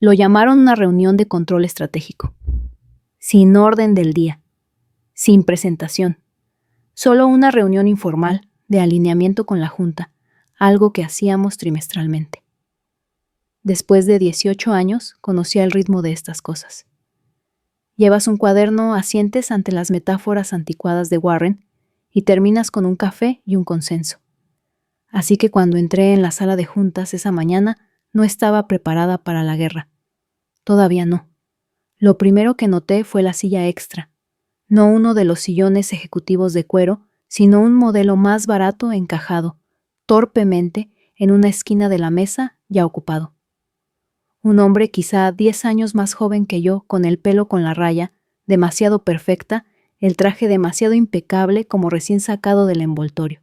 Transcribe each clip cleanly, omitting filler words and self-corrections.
Lo llamaron una reunión de control estratégico. Sin orden del día, sin presentación, solo una reunión informal de alineamiento con la Junta, algo que hacíamos trimestralmente. Después de 18 años, conocía el ritmo de estas cosas. Llevas un cuaderno, asientes ante las metáforas anticuadas de Warren y terminas con un café y un consenso. Así que cuando entré en la sala de juntas esa mañana, no estaba preparada para la guerra. Todavía no. Lo primero que noté fue la silla extra, no uno de los sillones ejecutivos de cuero, sino un modelo más barato encajado, torpemente, en una esquina de la mesa ya ocupado. Un hombre quizá 10 años más joven que yo, con el pelo con la raya, demasiado perfecta, el traje demasiado impecable como recién sacado del envoltorio.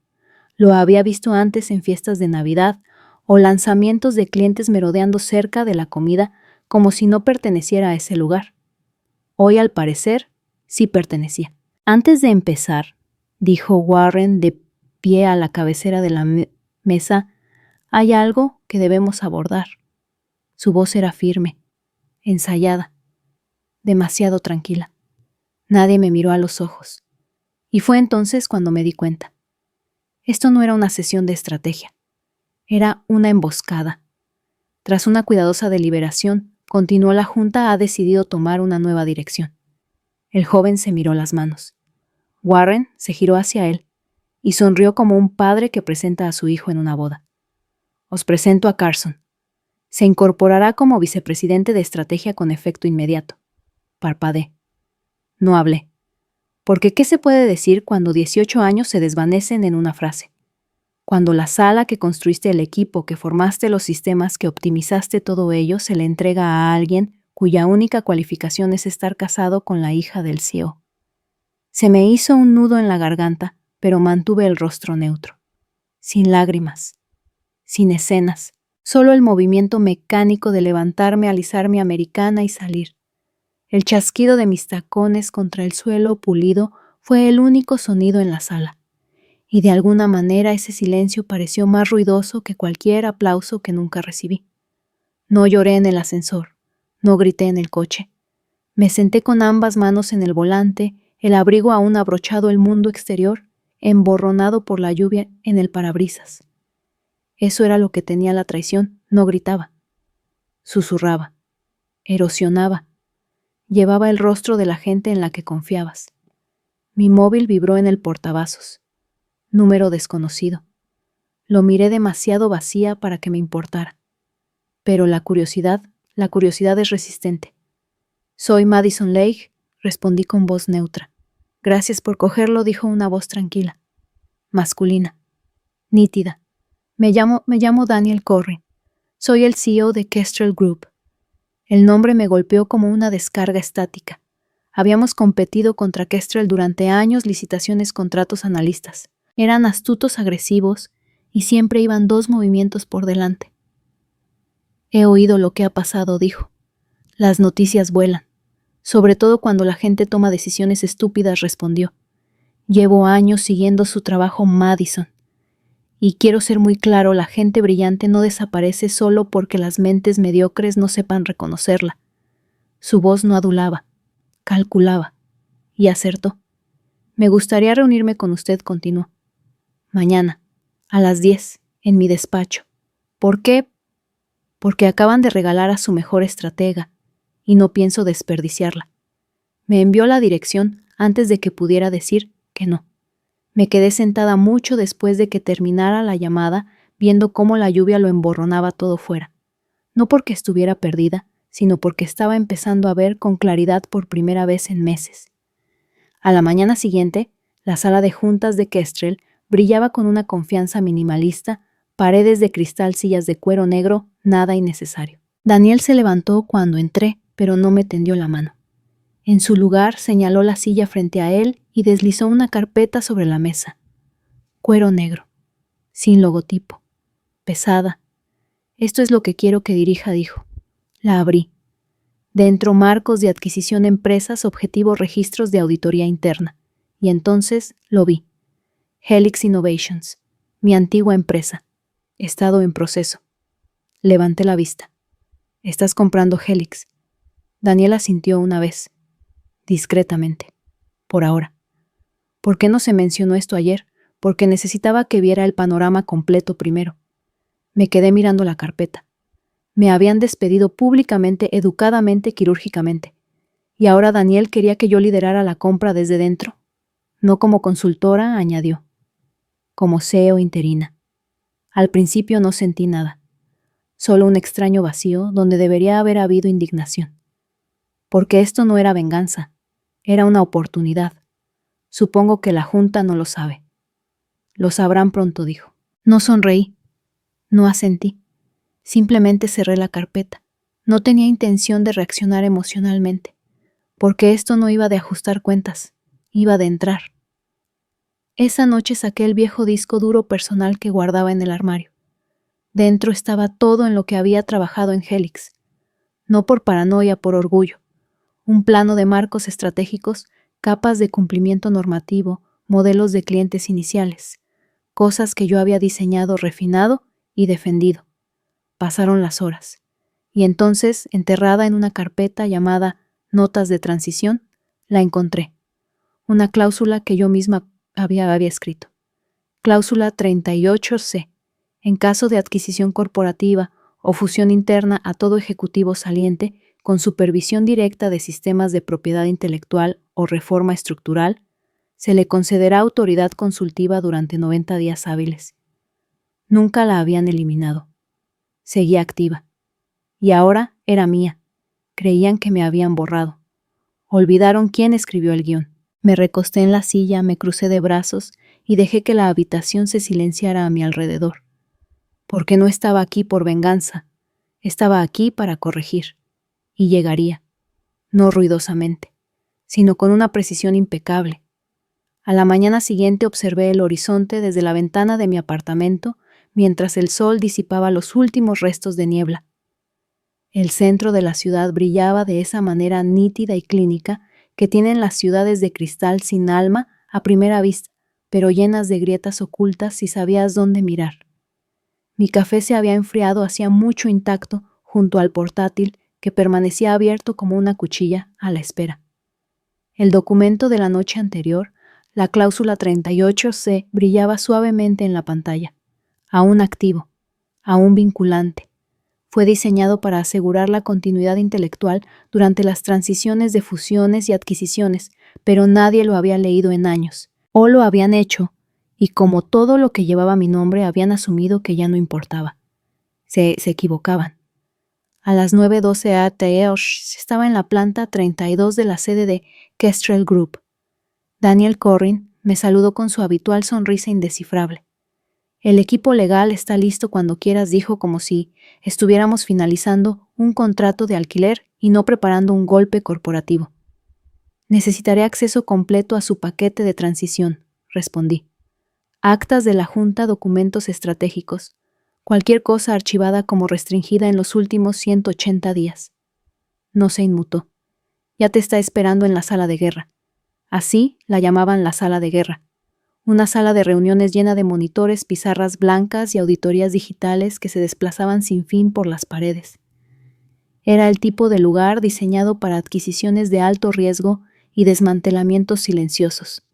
Lo había visto antes en fiestas de Navidad o lanzamientos de clientes merodeando cerca de la comida como si no perteneciera a ese lugar. Hoy, al parecer, sí pertenecía. Antes de empezar, dijo Warren de pie a la cabecera de la mesa, hay algo que debemos abordar. Su voz era firme, ensayada, demasiado tranquila. Nadie me miró a los ojos. Y fue entonces cuando me di cuenta. Esto no era una sesión de estrategia. Era una emboscada. Tras una cuidadosa deliberación, continuó la Junta ha decidido tomar una nueva dirección. El joven se miró las manos. Warren se giró hacia él y sonrió como un padre que presenta a su hijo en una boda. Os presento a Carson. Se incorporará como vicepresidente de estrategia con efecto inmediato. Parpadeé. No hablé. Porque ¿qué se puede decir cuando 18 años se desvanecen en una frase? Cuando la sala que construiste, el equipo que formaste, los sistemas que optimizaste, todo ello se le entrega a alguien cuya única cualificación es estar casado con la hija del CEO. Se me hizo un nudo en la garganta, pero mantuve el rostro neutro. Sin lágrimas, sin escenas, solo el movimiento mecánico de levantarme, alisar mi americana y salir. El chasquido de mis tacones contra el suelo pulido fue el único sonido en la sala, y de alguna manera ese silencio pareció más ruidoso que cualquier aplauso que nunca recibí. No lloré en el ascensor, no grité en el coche. Me senté con ambas manos en el volante, el abrigo aún abrochado, el mundo exterior, emborronado por la lluvia en el parabrisas. Eso era lo que tenía la traición, no gritaba. Susurraba, erosionaba. Llevaba el rostro de la gente en la que confiabas. Mi móvil vibró en el portavasos. Número desconocido. Lo miré demasiado vacía para que me importara. Pero la curiosidad es resistente. Soy Madison Lake, respondí con voz neutra. Gracias por cogerlo, dijo una voz tranquila. Masculina. Nítida. Me llamo Daniel Corrin. Soy el CEO de Kestrel Group. El nombre me golpeó como una descarga estática. Habíamos competido contra Kestrel durante años, licitaciones, contratos, analistas. Eran astutos, agresivos, y siempre iban 2 movimientos por delante. He oído lo que ha pasado, dijo. Las noticias vuelan, sobre todo cuando la gente toma decisiones estúpidas, respondió. Llevo años siguiendo su trabajo, Madison. Y quiero ser muy claro, la gente brillante no desaparece solo porque las mentes mediocres no sepan reconocerla. Su voz no adulaba, calculaba, y acertó. Me gustaría reunirme con usted, continuó. Mañana, a las 10, en mi despacho. ¿Por qué? Porque acaban de regalar a su mejor estratega, y no pienso desperdiciarla. Me envió la dirección antes de que pudiera decir que no. Me quedé sentada mucho después de que terminara la llamada, viendo cómo la lluvia lo emborronaba todo fuera. No porque estuviera perdida, sino porque estaba empezando a ver con claridad por primera vez en meses. A la mañana siguiente, la sala de juntas de Kestrel brillaba con una confianza minimalista, paredes de cristal, sillas de cuero negro, nada innecesario. Daniel se levantó cuando entré, pero no me tendió la mano. En su lugar señaló la silla frente a él y deslizó una carpeta sobre la mesa. Cuero negro, sin logotipo, pesada. Esto es lo que quiero que dirija, dijo. La abrí. Dentro, marcos de adquisición, empresas, objetivos, registros de auditoría interna. Y entonces lo vi. Helix Innovations, mi antigua empresa. Estado en proceso. Levanté la vista. Estás comprando Helix. Daniel asintió una vez, discretamente, por ahora. ¿Por qué no se mencionó esto ayer? Porque necesitaba que viera el panorama completo primero. Me quedé mirando la carpeta. Me habían despedido públicamente, educadamente, quirúrgicamente. Y ahora Daniel quería que yo liderara la compra desde dentro. No como consultora, añadió. Como CEO interina. Al principio no sentí nada. Solo un extraño vacío donde debería haber habido indignación. Porque esto no era venganza. Era una oportunidad. Supongo que la Junta no lo sabe. Lo sabrán pronto, dijo. No sonreí. No asentí. Simplemente cerré la carpeta. No tenía intención de reaccionar emocionalmente, porque esto no iba de ajustar cuentas, iba de entrar. Esa noche saqué el viejo disco duro personal que guardaba en el armario. Dentro estaba todo en lo que había trabajado en Helix. No por paranoia, por orgullo. Un plano de marcos estratégicos, capas de cumplimiento normativo, modelos de clientes iniciales, cosas que yo había diseñado, refinado y defendido. Pasaron las horas, y entonces, enterrada en una carpeta llamada Notas de Transición, la encontré. Una cláusula que yo misma había escrito. Cláusula 38C. En caso de adquisición corporativa o fusión interna a todo ejecutivo saliente, con supervisión directa de sistemas de propiedad intelectual o reforma estructural, se le concederá autoridad consultiva durante 90 días hábiles. Nunca la habían eliminado. Seguía activa. Y ahora era mía. Creían que me habían borrado. Olvidaron quién escribió el guión. Me recosté en la silla, me crucé de brazos y dejé que la habitación se silenciara a mi alrededor. Porque no estaba aquí por venganza. Estaba aquí para corregir. Y llegaría. No ruidosamente, sino con una precisión impecable. A la mañana siguiente observé el horizonte desde la ventana de mi apartamento mientras el sol disipaba los últimos restos de niebla. El centro de la ciudad brillaba de esa manera nítida y clínica que tienen las ciudades de cristal sin alma a primera vista, pero llenas de grietas ocultas si sabías dónde mirar. Mi café se había enfriado hacía mucho intacto junto al portátil que permanecía abierto como una cuchilla a la espera. El documento de la noche anterior, la cláusula 38C, brillaba suavemente en la pantalla. Aún activo, aún vinculante. Fue diseñado para asegurar la continuidad intelectual durante las transiciones de fusiones y adquisiciones, pero nadie lo había leído en años. O lo habían hecho, y como todo lo que llevaba mi nombre habían asumido que ya no importaba. Se equivocaban. A las 9:12 a.m. estaba en la planta 32 de la sede de Kestrel Group. Daniel Corrin me saludó con su habitual sonrisa indescifrable. El equipo legal está listo cuando quieras, dijo, como si estuviéramos finalizando un contrato de alquiler y no preparando un golpe corporativo. Necesitaré acceso completo a su paquete de transición, respondí. Actas de la Junta, documentos estratégicos, cualquier cosa archivada como restringida en los últimos 180 días. No se inmutó. Ya te está esperando en la sala de guerra. Así la llamaban la sala de guerra. Una sala de reuniones llena de monitores, pizarras blancas y auditorías digitales que se desplazaban sin fin por las paredes. Era el tipo de lugar diseñado para adquisiciones de alto riesgo y desmantelamientos silenciosos.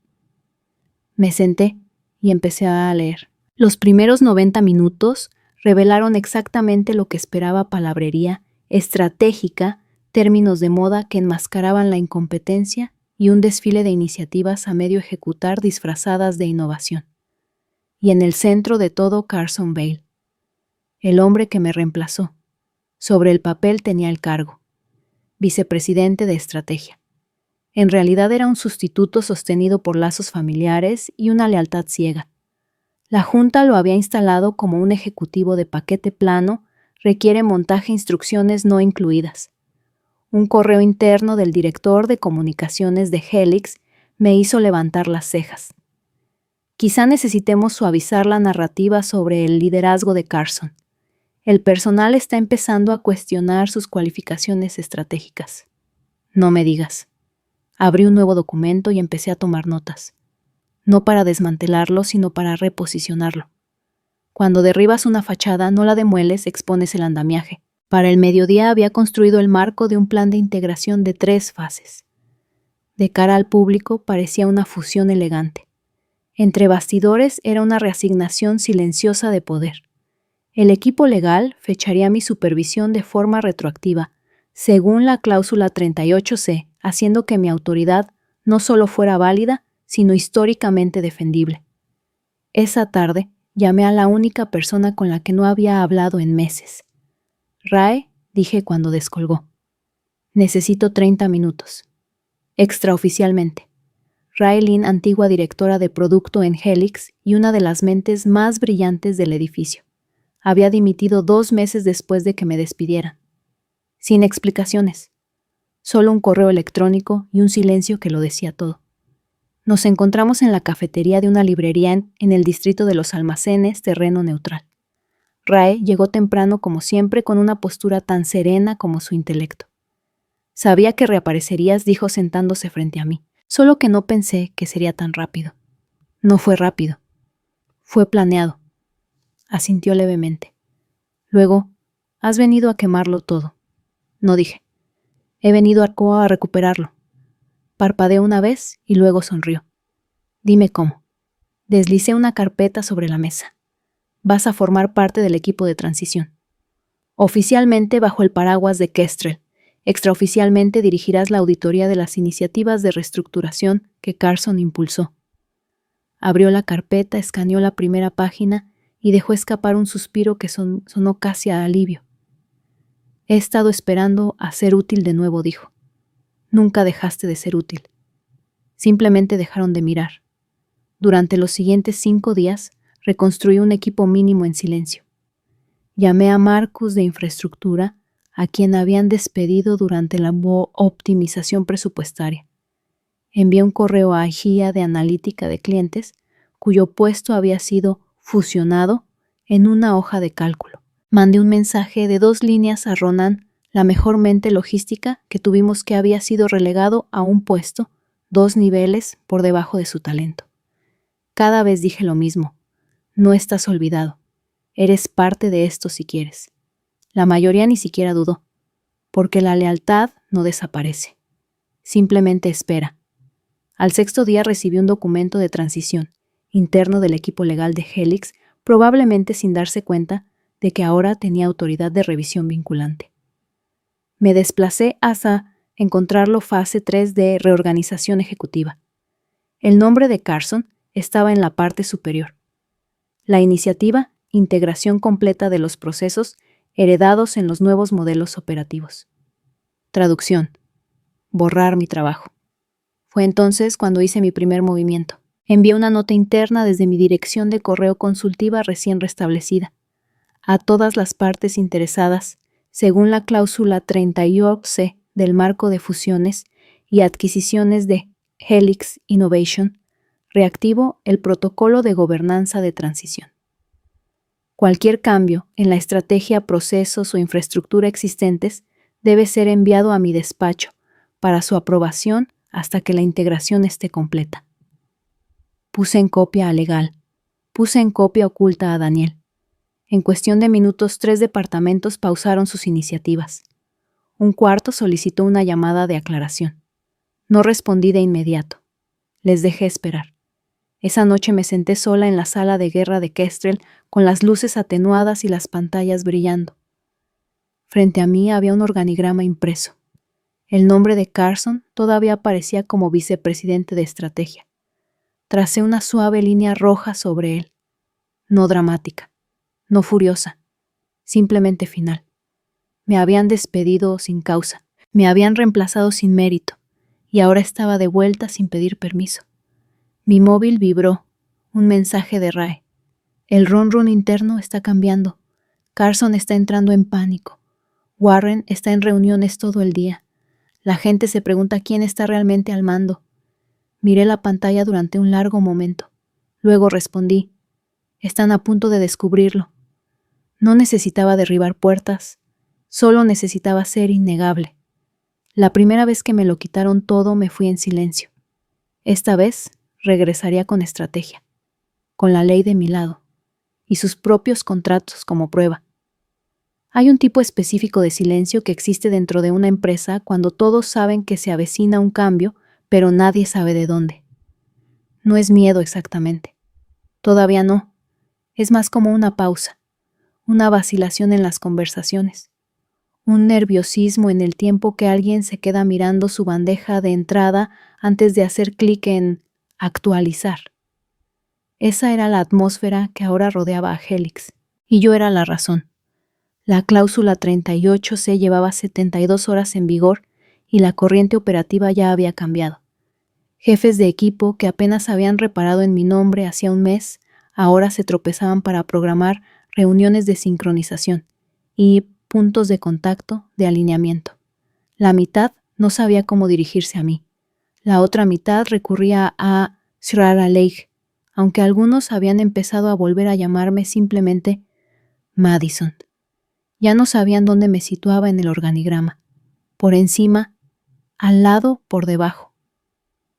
Me senté y empecé a leer. Los primeros 90 minutos revelaron exactamente lo que esperaba: palabrería estratégica, términos de moda que enmascaraban la incompetencia y un desfile de iniciativas a medio ejecutar disfrazadas de innovación. Y en el centro de todo, Carson Bale, el hombre que me reemplazó. Sobre el papel tenía el cargo: vicepresidente de estrategia. En realidad era un sustituto sostenido por lazos familiares y una lealtad ciega. La Junta lo había instalado como un ejecutivo de paquete plano, requiere montaje e instrucciones no incluidas. Un correo interno del director de comunicaciones de Helix me hizo levantar las cejas. Quizá necesitemos suavizar la narrativa sobre el liderazgo de Carson. El personal está empezando a cuestionar sus cualificaciones estratégicas. No me digas. Abrí un nuevo documento y empecé a tomar notas. No para desmantelarlo, sino para reposicionarlo. Cuando derribas una fachada, no la demueles, expones el andamiaje. Para el mediodía había construido el marco de un plan de integración de 3 fases. De cara al público parecía una fusión elegante. Entre bastidores era una reasignación silenciosa de poder. El equipo legal fecharía mi supervisión de forma retroactiva, según la cláusula 38C, haciendo que mi autoridad no solo fuera válida, sino históricamente defendible. Esa tarde llamé a la única persona con la que no había hablado en meses. Rae, dije cuando descolgó. Necesito 30 minutos. Extraoficialmente. Rae Lin, antigua directora de producto en Helix y una de las mentes más brillantes del edificio. Había dimitido 2 meses después de que me despidieran. Sin explicaciones. Solo un correo electrónico y un silencio que lo decía todo. Nos encontramos en la cafetería de una librería en el distrito de los almacenes, terreno neutral. Rae llegó temprano como siempre con una postura tan serena como su intelecto. Sabía que reaparecerías, dijo sentándose frente a mí, solo que no pensé que sería tan rápido. No fue rápido. Fue planeado. Asintió levemente. Luego, has venido a quemarlo todo. No dije. He venido a recuperarlo. Parpadeó una vez y luego sonrió. Dime cómo. Deslicé una carpeta sobre la mesa. Vas a formar parte del equipo de transición. Oficialmente bajo el paraguas de Kestrel. Extraoficialmente dirigirás la auditoría de las iniciativas de reestructuración que Carson impulsó. Abrió la carpeta, escaneó la primera página y dejó escapar un suspiro que sonó casi a alivio. He estado esperando a ser útil de nuevo, dijo. Nunca dejaste de ser útil. Simplemente dejaron de mirar. Durante los siguientes 5 días, reconstruí un equipo mínimo en silencio. Llamé a Marcus de infraestructura, a quien habían despedido durante la optimización presupuestaria. Envié un correo a GIA de analítica de clientes, cuyo puesto había sido fusionado en una hoja de cálculo. Mandé un mensaje de 2 líneas a Ronan, la mejor mente logística que tuvimos, que había sido relegado a un puesto 2 niveles por debajo de su talento. Cada vez dije lo mismo. No estás olvidado. Eres parte de esto si quieres. La mayoría ni siquiera dudó, porque la lealtad no desaparece. Simplemente espera. Al 6º día recibí un documento de transición, interno del equipo legal de Helix, probablemente sin darse cuenta de que ahora tenía autoridad de revisión vinculante. Me desplacé hasta encontrarlo fase 3 de reorganización ejecutiva. El nombre de Carson estaba en la parte superior. La iniciativa, integración completa de los procesos heredados en los nuevos modelos operativos. Traducción. Borrar mi trabajo. Fue entonces cuando hice mi primer movimiento. Envié una nota interna desde mi dirección de correo consultiva recién restablecida a todas las partes interesadas, según la cláusula 38C del marco de fusiones y adquisiciones de Helix Innovation, reactivo el protocolo de gobernanza de transición. Cualquier cambio en la estrategia, procesos o infraestructura existentes debe ser enviado a mi despacho para su aprobación hasta que la integración esté completa. Puse en copia a Legal. Puse en copia oculta a Daniel. En cuestión de minutos, 3 departamentos pausaron sus iniciativas. Un cuarto solicitó una llamada de aclaración. No respondí de inmediato. Les dejé esperar. Esa noche me senté sola en la sala de guerra de Kestrel con las luces atenuadas y las pantallas brillando. Frente a mí había un organigrama impreso. El nombre de Carson todavía aparecía como vicepresidente de estrategia. Tracé una suave línea roja sobre él. No dramática, no furiosa, simplemente final. Me habían despedido sin causa, me habían reemplazado sin mérito, y ahora estaba de vuelta sin pedir permiso. Mi móvil vibró, un mensaje de Rae. El ron interno está cambiando. Carson está entrando en pánico. Warren está en reuniones todo el día. La gente se pregunta quién está realmente al mando. Miré la pantalla durante un largo momento. Luego respondí. Están a punto de descubrirlo. No necesitaba derribar puertas. Solo necesitaba ser innegable. La primera vez que me lo quitaron todo me fui en silencio. Esta vez regresaría con estrategia, con la ley de mi lado y sus propios contratos como prueba. Hay un tipo específico de silencio que existe dentro de una empresa cuando todos saben que se avecina un cambio, pero nadie sabe de dónde. No es miedo exactamente. Todavía no. Es más como una pausa, una vacilación en las conversaciones, un nerviosismo en el tiempo que alguien se queda mirando su bandeja de entrada antes de hacer clic en actualizar. Esa era la atmósfera que ahora rodeaba a Helix, y yo era la razón. La cláusula 38C llevaba 72 horas en vigor y la corriente operativa ya había cambiado. Jefes de equipo que apenas habían reparado en mi nombre hacía un mes, ahora se tropezaban para programar reuniones de sincronización y puntos de contacto de alineamiento. La mitad no sabía cómo dirigirse a mí. La otra mitad recurría a Shrar Aleigh, aunque algunos habían empezado a volver a llamarme simplemente Madison. Ya no sabían dónde me situaba en el organigrama. Por encima, al lado, por debajo.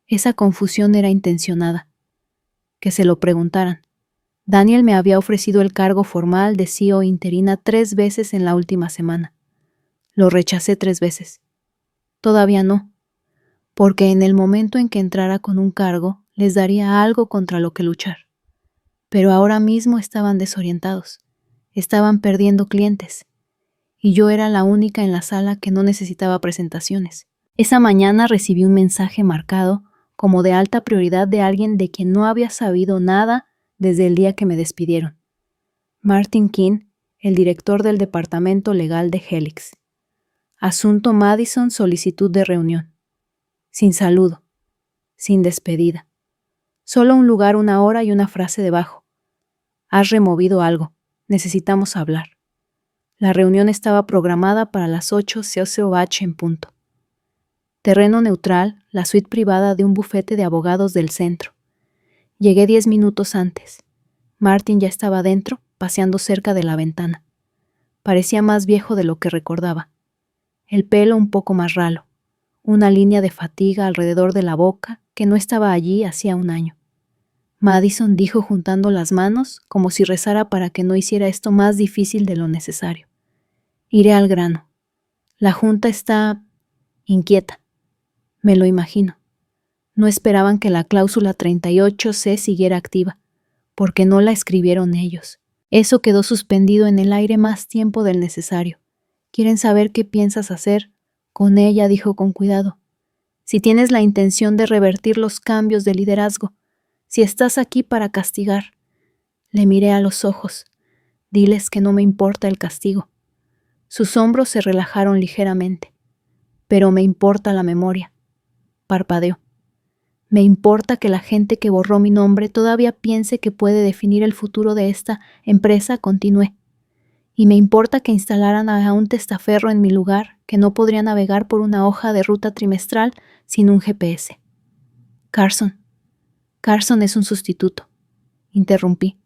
Esa confusión era intencionada. Que se lo preguntaran. Daniel me había ofrecido el cargo formal de CEO interina 3 veces en la última semana. Lo rechacé 3 veces. Todavía no, porque en el momento en que entrara con un cargo, les daría algo contra lo que luchar. Pero ahora mismo estaban desorientados. Estaban perdiendo clientes. Y yo era la única en la sala que no necesitaba presentaciones. Esa mañana recibí un mensaje marcado como de alta prioridad de alguien de quien no había sabido nada desde el día que me despidieron. Martin King, el director del departamento legal de Helix. Asunto Madison, solicitud de reunión. Sin saludo. Sin despedida. Solo un lugar, una hora y una frase debajo. Has removido algo. Necesitamos hablar. La reunión estaba programada para las 8 COH en punto. Terreno neutral, la suite privada de un bufete de abogados del centro. Llegué 10 minutos antes. Martin ya estaba dentro, paseando cerca de la ventana. Parecía más viejo de lo que recordaba. El pelo un poco más ralo, una línea de fatiga alrededor de la boca que no estaba allí hacía un año. Madison dijo juntando las manos como si rezara para que no hiciera esto más difícil de lo necesario. Iré al grano. La junta está inquieta. Me lo imagino. No esperaban que la cláusula 38C siguiera activa, porque no la escribieron ellos. Eso quedó suspendido en el aire más tiempo del necesario. Quieren saber qué piensas hacer. Con ella, dijo con cuidado. Si tienes la intención de revertir los cambios de liderazgo, si estás aquí para castigar. Le miré a los ojos. Diles que no me importa el castigo. Sus hombros se relajaron ligeramente. Pero me importa la memoria. Parpadeó. Me importa que la gente que borró mi nombre todavía piense que puede definir el futuro de esta empresa, continué. Y me importa que instalaran a un testaferro en mi lugar que no podría navegar por una hoja de ruta trimestral sin un GPS. Carson es un sustituto, interrumpí.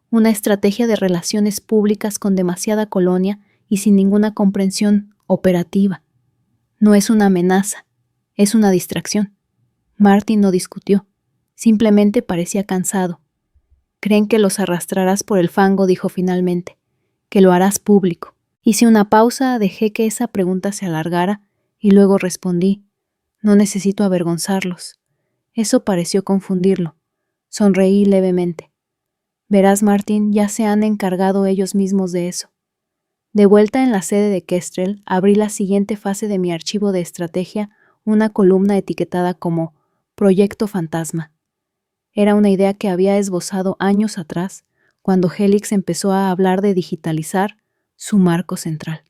Una estrategia de relaciones públicas con demasiada colonia y sin ninguna comprensión operativa. No es una amenaza, es una distracción. Martin no discutió, simplemente parecía cansado. Creen que los arrastrarás por el fango, dijo finalmente, que lo harás público. Hice una pausa, dejé que esa pregunta se alargara y luego respondí, no necesito avergonzarlos. Eso pareció confundirlo. Sonreí levemente. Verás, Martin, ya se han encargado ellos mismos de eso. De vuelta en la sede de Kestrel, abrí la siguiente fase de mi archivo de estrategia, una columna etiquetada como Proyecto Fantasma. Era una idea que había esbozado años atrás, cuando Helix empezó a hablar de digitalizar su marco central.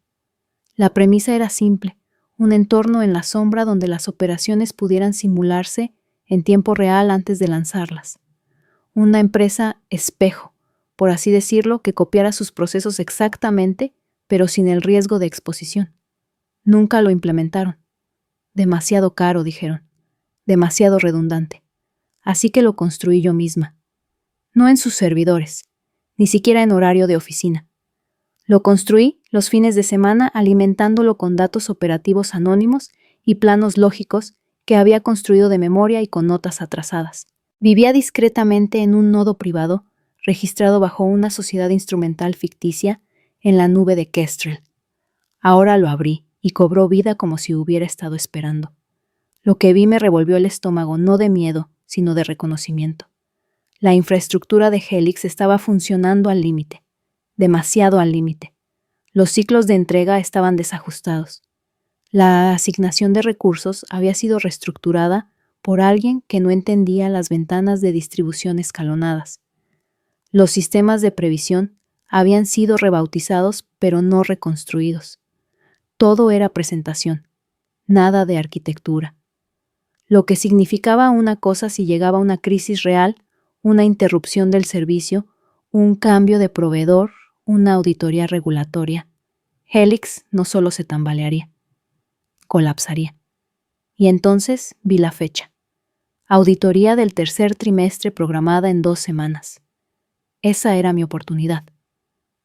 La premisa era simple, un entorno en la sombra donde las operaciones pudieran simularse en tiempo real antes de lanzarlas. Una empresa espejo, por así decirlo, que copiara sus procesos exactamente, pero sin el riesgo de exposición. Nunca lo implementaron. Demasiado caro, dijeron. Demasiado redundante. Así que lo construí yo misma. No en sus servidores, ni siquiera en horario de oficina. Lo construí los fines de semana alimentándolo con datos operativos anónimos y planos lógicos que había construido de memoria y con notas atrasadas. Vivía discretamente en un nodo privado, registrado bajo una sociedad instrumental ficticia, en la nube de Kestrel. Ahora lo abrí y cobró vida como si hubiera estado esperando. Lo que vi me revolvió el estómago, no de miedo, sino de reconocimiento. La infraestructura de Helix estaba funcionando al límite, demasiado al límite. Los ciclos de entrega estaban desajustados. La asignación de recursos había sido reestructurada por alguien que no entendía las ventanas de distribución escalonadas. Los sistemas de previsión habían sido rebautizados, pero no reconstruidos. Todo era presentación, nada de arquitectura. Lo que significaba una cosa si llegaba una crisis real, una interrupción del servicio, un cambio de proveedor, una auditoría regulatoria. Helix no solo se tambalearía, colapsaría. Y entonces vi la fecha. Auditoría del tercer trimestre programada en 2 semanas. Esa era mi oportunidad.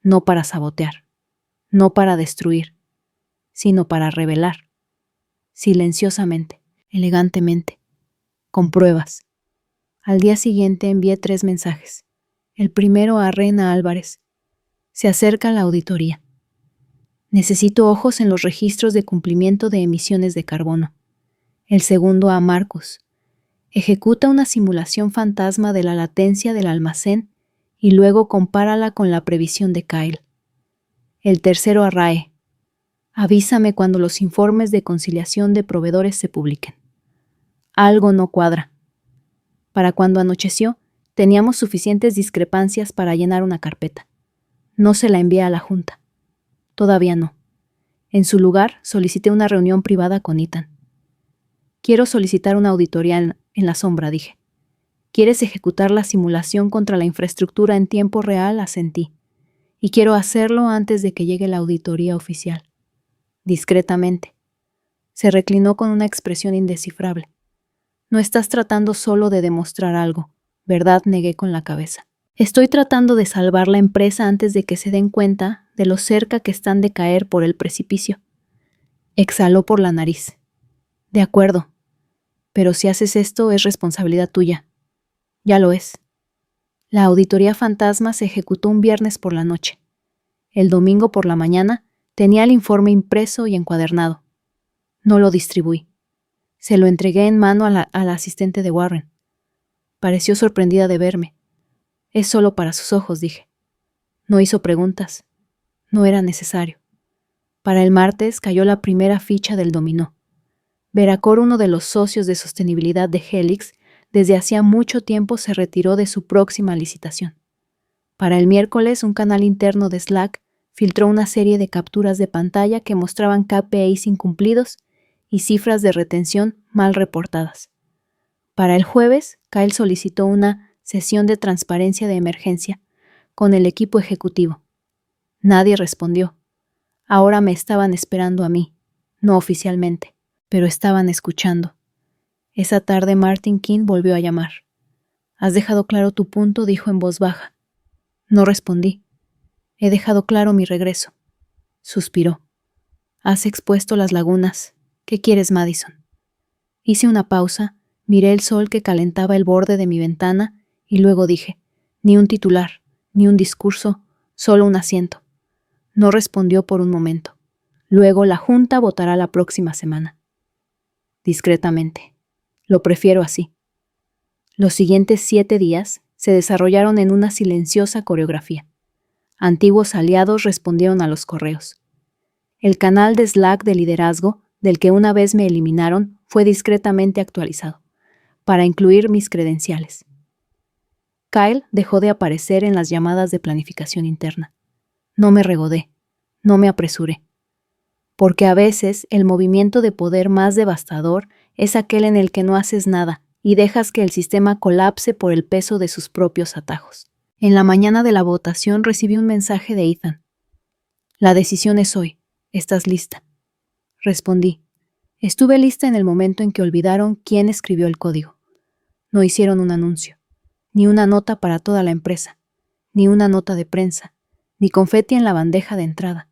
No para sabotear, no para destruir, sino para revelar. Silenciosamente, elegantemente, con pruebas. Al día siguiente envié 3 mensajes. El primero a Rena Álvarez. Se acerca la auditoría. Necesito ojos en los registros de cumplimiento de emisiones de carbono. El segundo a Marcus. Ejecuta una simulación fantasma de la latencia del almacén y luego compárala con la previsión de Kyle. El tercero a Rae. Avísame cuando los informes de conciliación de proveedores se publiquen. Algo no cuadra. Para cuando anocheció, teníamos suficientes discrepancias para llenar una carpeta. No se la envié a la junta. Todavía no. En su lugar, solicité una reunión privada con Ethan. Quiero solicitar una auditoría en la sombra, dije. ¿Quieres ejecutar la simulación contra la infraestructura en tiempo real? Asentí. Y quiero hacerlo antes de que llegue la auditoría oficial. Discretamente. Se reclinó con una expresión indescifrable. No estás tratando solo de demostrar algo, ¿verdad? Negué con la cabeza. Estoy tratando de salvar la empresa antes de que se den cuenta de lo cerca que están de caer por el precipicio. Exhaló por la nariz. De acuerdo, pero si haces esto es responsabilidad tuya. Ya lo es. La auditoría fantasma se ejecutó un viernes por la noche. El domingo por la mañana tenía el informe impreso y encuadernado. No lo distribuí. Se lo entregué en mano a la asistente de Warren. Pareció sorprendida de verme. Es solo para sus ojos, dije. No hizo preguntas. No era necesario. Para el martes cayó la primera ficha del dominó. Veracor, uno de los socios de sostenibilidad de Helix, desde hacía mucho tiempo se retiró de su próxima licitación. Para el miércoles, un canal interno de Slack filtró una serie de capturas de pantalla que mostraban KPIs incumplidos y cifras de retención mal reportadas. Para el jueves, Kyle solicitó una sesión de transparencia de emergencia con el equipo ejecutivo. Nadie respondió. Ahora me estaban esperando a mí, no oficialmente, pero estaban escuchando. Esa tarde Martin King volvió a llamar. «¿Has dejado claro tu punto?», dijo en voz baja. No respondí. «He dejado claro mi regreso». Suspiró. «Has expuesto las lagunas. ¿Qué quieres, Madison?». Hice una pausa, miré el sol que calentaba el borde de mi ventana y luego dije, ni un titular, ni un discurso, solo un asiento. No respondió por un momento. Luego la junta votará la próxima semana. Discretamente. Lo prefiero así. Los siguientes 7 días se desarrollaron en una silenciosa coreografía. Antiguos aliados respondieron a los correos. El canal de Slack de liderazgo, del que una vez me eliminaron, fue discretamente actualizado, para incluir mis credenciales. Kyle dejó de aparecer en las llamadas de planificación interna. No me regodé, no me apresuré. Porque a veces el movimiento de poder más devastador es aquel en el que no haces nada y dejas que el sistema colapse por el peso de sus propios atajos. En la mañana de la votación recibí un mensaje de Ethan. «La decisión es hoy. ¿Estás lista?». Respondí. Estuve lista en el momento en que olvidaron quién escribió el código. No hicieron un anuncio, ni una nota para toda la empresa, ni una nota de prensa, ni confeti en la bandeja de entrada.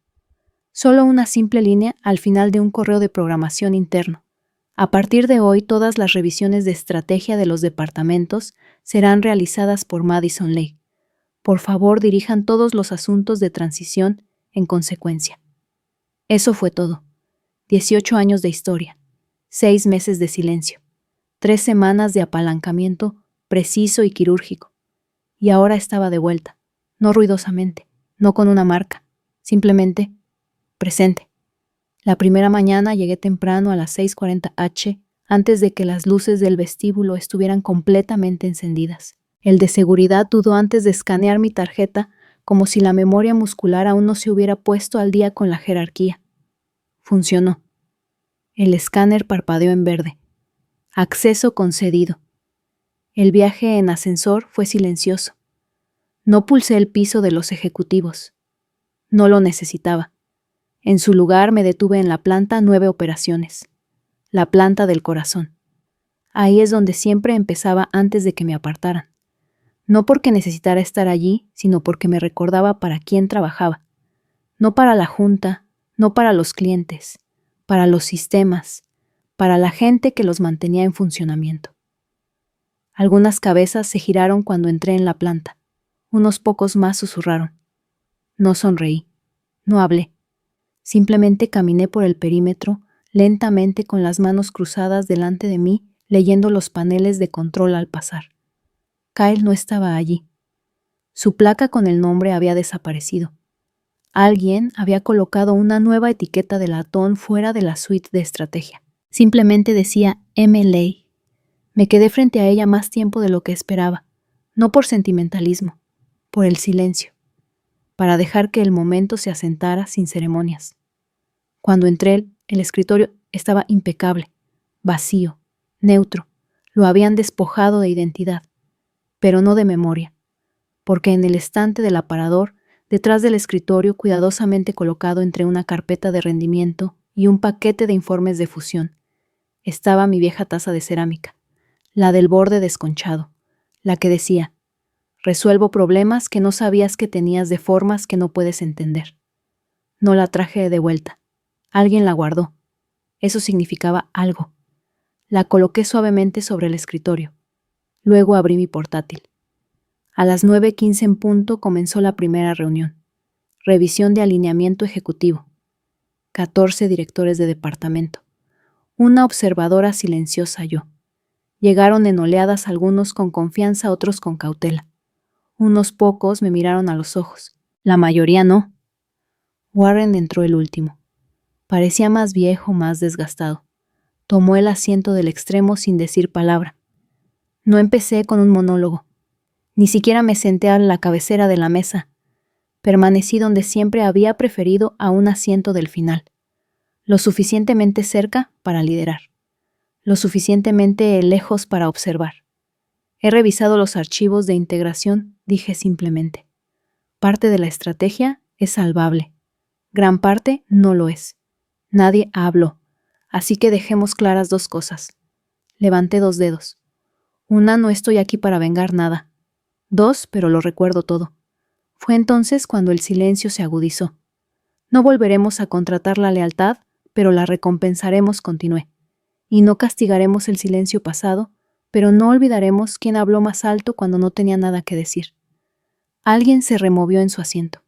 Solo una simple línea al final de un correo de programación interno. A partir de hoy, todas las revisiones de estrategia de los departamentos serán realizadas por Madison Lake. Por favor, dirijan todos los asuntos de transición en consecuencia. Eso fue todo. 18 años de historia, 6 meses de silencio, 3 semanas de apalancamiento preciso y quirúrgico. Y ahora estaba de vuelta, no ruidosamente, no con una marca, simplemente presente. La primera mañana llegué temprano a las 6:40 h, antes de que las luces del vestíbulo estuvieran completamente encendidas. El de seguridad dudó antes de escanear mi tarjeta, como si la memoria muscular aún no se hubiera puesto al día con la jerarquía. Funcionó. El escáner parpadeó en verde. Acceso concedido. El viaje en ascensor fue silencioso. No pulsé el piso de los ejecutivos. No lo necesitaba. En su lugar me detuve en la planta 9 operaciones. La planta del corazón. Ahí es donde siempre empezaba antes de que me apartaran. No porque necesitara estar allí, sino porque me recordaba para quién trabajaba. No para la junta, no para los clientes, para los sistemas, para la gente que los mantenía en funcionamiento. Algunas cabezas se giraron cuando entré en la planta. Unos pocos más susurraron. No sonreí, no hablé. Simplemente caminé por el perímetro, lentamente con las manos cruzadas delante de mí, leyendo los paneles de control al pasar. Kyle no estaba allí. Su placa con el nombre había desaparecido. Alguien había colocado una nueva etiqueta de latón fuera de la suite de estrategia. Simplemente decía MLA. Me quedé frente a ella más tiempo de lo que esperaba, no por sentimentalismo, por el silencio, para dejar que el momento se asentara sin ceremonias. Cuando entré, el escritorio estaba impecable, vacío, neutro. Lo habían despojado de identidad, pero no de memoria, porque en el estante del aparador, detrás del escritorio cuidadosamente colocado entre una carpeta de rendimiento y un paquete de informes de fusión, estaba mi vieja taza de cerámica, la del borde desconchado, la que decía: resuelvo problemas que no sabías que tenías de formas que no puedes entender. No la traje de vuelta. Alguien la guardó. Eso significaba algo. La coloqué suavemente sobre el escritorio. Luego abrí mi portátil. A las 9:15 en punto comenzó la primera reunión. Revisión de alineamiento ejecutivo. 14 directores de departamento. Una observadora silenciosa yo. Llegaron en oleadas, algunos con confianza, otros con cautela. Unos pocos me miraron a los ojos. La mayoría no. Warren entró el último. Parecía más viejo, más desgastado. Tomó el asiento del extremo sin decir palabra. No empecé con un monólogo. Ni siquiera me senté a la cabecera de la mesa. Permanecí donde siempre había preferido, a un asiento del final. Lo suficientemente cerca para liderar. Lo suficientemente lejos para observar. He revisado los archivos de integración, dije simplemente. Parte de la estrategia es salvable. Gran parte no lo es. Nadie habló. Así que dejemos claras 2 cosas. Levanté 2 dedos. 1, no estoy aquí para vengar nada. 2, pero lo recuerdo todo. Fue entonces cuando el silencio se agudizó. No volveremos a contratar la lealtad, pero la recompensaremos, continué. Y no castigaremos el silencio pasado, pero no olvidaremos quién habló más alto cuando no tenía nada que decir. Alguien se removió en su asiento.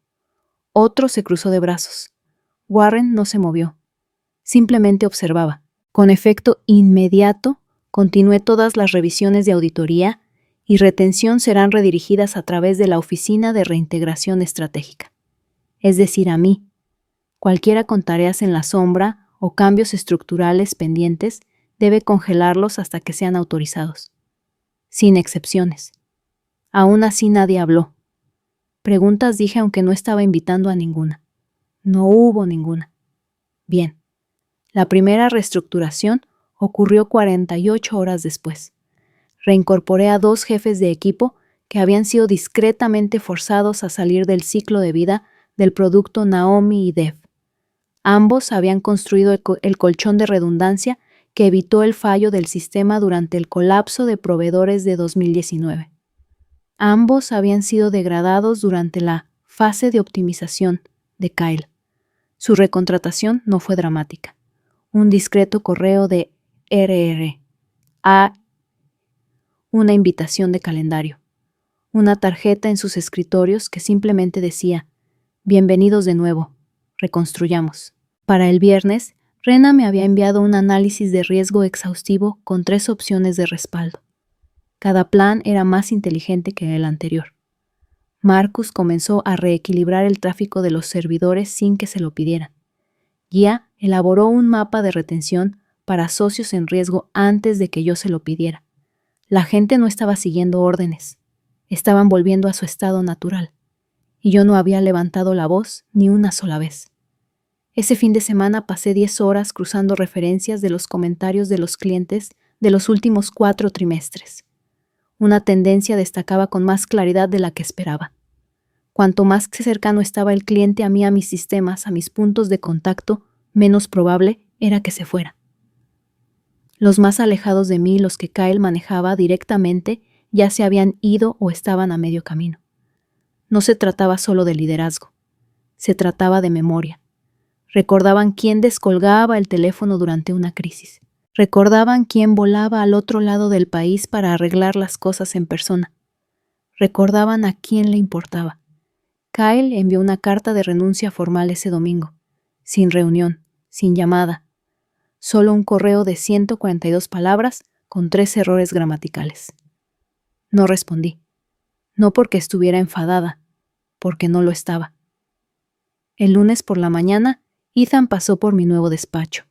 Otro se cruzó de brazos. Warren no se movió. Simplemente observaba. Con efecto inmediato, continué todas las revisiones de auditoría y retención serán redirigidas a través de la Oficina de Reintegración Estratégica. Es decir, a mí. Cualquiera con tareas en la sombra o cambios estructurales pendientes debe congelarlos hasta que sean autorizados. Sin excepciones. Aún así nadie habló. Preguntas dije aunque no estaba invitando a ninguna. No hubo ninguna. Bien. La primera reestructuración ocurrió 48 horas después. Reincorporé a 2 jefes de equipo que habían sido discretamente forzados a salir del ciclo de vida del producto Naomi y Dev. Ambos habían construido el colchón de redundancia que evitó el fallo del sistema durante el colapso de proveedores de 2019. Ambos habían sido degradados durante la fase de optimización de Kyle. Su recontratación no fue dramática. Un discreto correo de RR a una invitación de calendario, una tarjeta en sus escritorios que simplemente decía: bienvenidos de nuevo, reconstruyamos. Para el viernes, Rena me había enviado un análisis de riesgo exhaustivo con 3 opciones de respaldo. Cada plan era más inteligente que el anterior. Marcus comenzó a reequilibrar el tráfico de los servidores sin que se lo pidieran. Gia elaboró un mapa de retención para socios en riesgo antes de que yo se lo pidiera. La gente no estaba siguiendo órdenes. Estaban volviendo a su estado natural. Y yo no había levantado la voz ni una sola vez. Ese fin de semana pasé 10 horas cruzando referencias de los comentarios de los clientes de los últimos 4 trimestres. Una tendencia destacaba con más claridad de la que esperaba. Cuanto más cercano estaba el cliente a mí, a mis sistemas, a mis puntos de contacto, menos probable era que se fuera. Los más alejados de mí, los que Kyle manejaba directamente, ya se habían ido o estaban a medio camino. No se trataba solo de liderazgo, se trataba de memoria. Recordaban quién descolgaba el teléfono durante una crisis. Recordaban quién volaba al otro lado del país para arreglar las cosas en persona. Recordaban a quién le importaba. Kyle envió una carta de renuncia formal ese domingo, sin reunión, sin llamada. Solo un correo de 142 palabras con 3 errores gramaticales. No respondí. No porque estuviera enfadada, porque no lo estaba. El lunes por la mañana, Ethan pasó por mi nuevo despacho.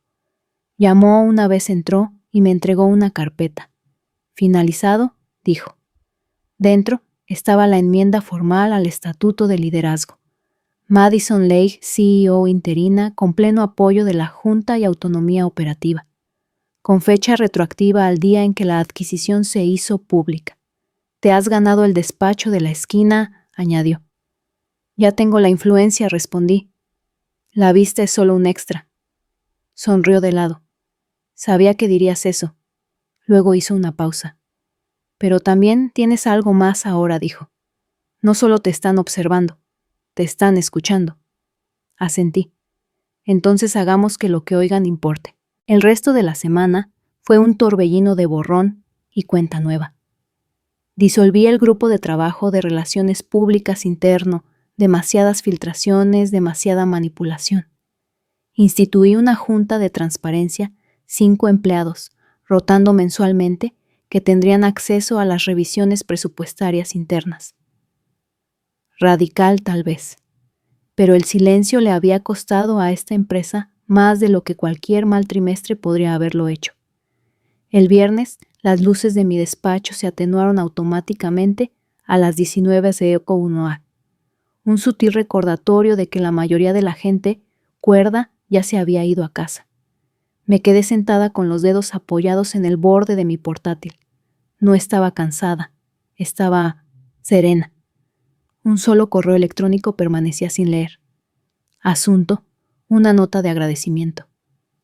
Llamó una vez entró y me entregó una carpeta. Finalizado, dijo. Dentro estaba la enmienda formal al Estatuto de Liderazgo. Madison Lake, CEO interina, con pleno apoyo de la Junta y Autonomía Operativa, con fecha retroactiva al día en que la adquisición se hizo pública. Te has ganado el despacho de la esquina, añadió. Ya tengo la influencia, respondí. La vista es solo un extra. Sonrió de lado. Sabía que dirías eso. Luego hizo una pausa. Pero también tienes algo más ahora, dijo. No solo te están observando, te están escuchando. Asentí. Entonces hagamos que lo que oigan importe. El resto de la semana fue un torbellino de borrón y cuenta nueva. Disolví el grupo de trabajo de relaciones públicas interno, demasiadas filtraciones, demasiada manipulación. Instituí una junta de transparencia, 5 empleados, rotando mensualmente, que tendrían acceso a las revisiones presupuestarias internas. Radical tal vez, pero el silencio le había costado a esta empresa más de lo que cualquier mal trimestre podría haberlo hecho. El viernes, las luces de mi despacho se atenuaron automáticamente a las 19 de Eco 1A. Un sutil recordatorio de que la mayoría de la gente cuerda ya se había ido a casa. Me quedé sentada con los dedos apoyados en el borde de mi portátil. No estaba cansada, estaba serena. Un solo correo electrónico permanecía sin leer. Asunto, una nota de agradecimiento.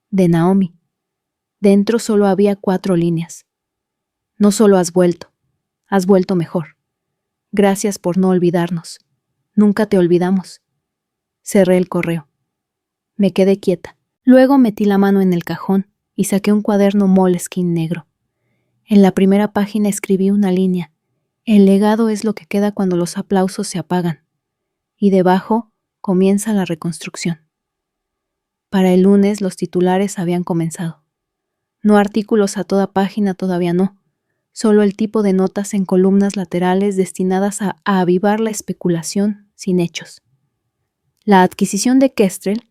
De Naomi. Dentro solo había 4 líneas. No solo has vuelto mejor. Gracias por no olvidarnos. Nunca te olvidamos. Cerré el correo. Me quedé quieta. Luego metí la mano en el cajón y saqué un cuaderno Moleskine negro. En la primera página escribí una línea. El legado es lo que queda cuando los aplausos se apagan. Y debajo comienza la reconstrucción. Para el lunes los titulares habían comenzado. No artículos a toda página, todavía no. Solo el tipo de notas en columnas laterales destinadas a avivar la especulación sin hechos. La adquisición de Kestrel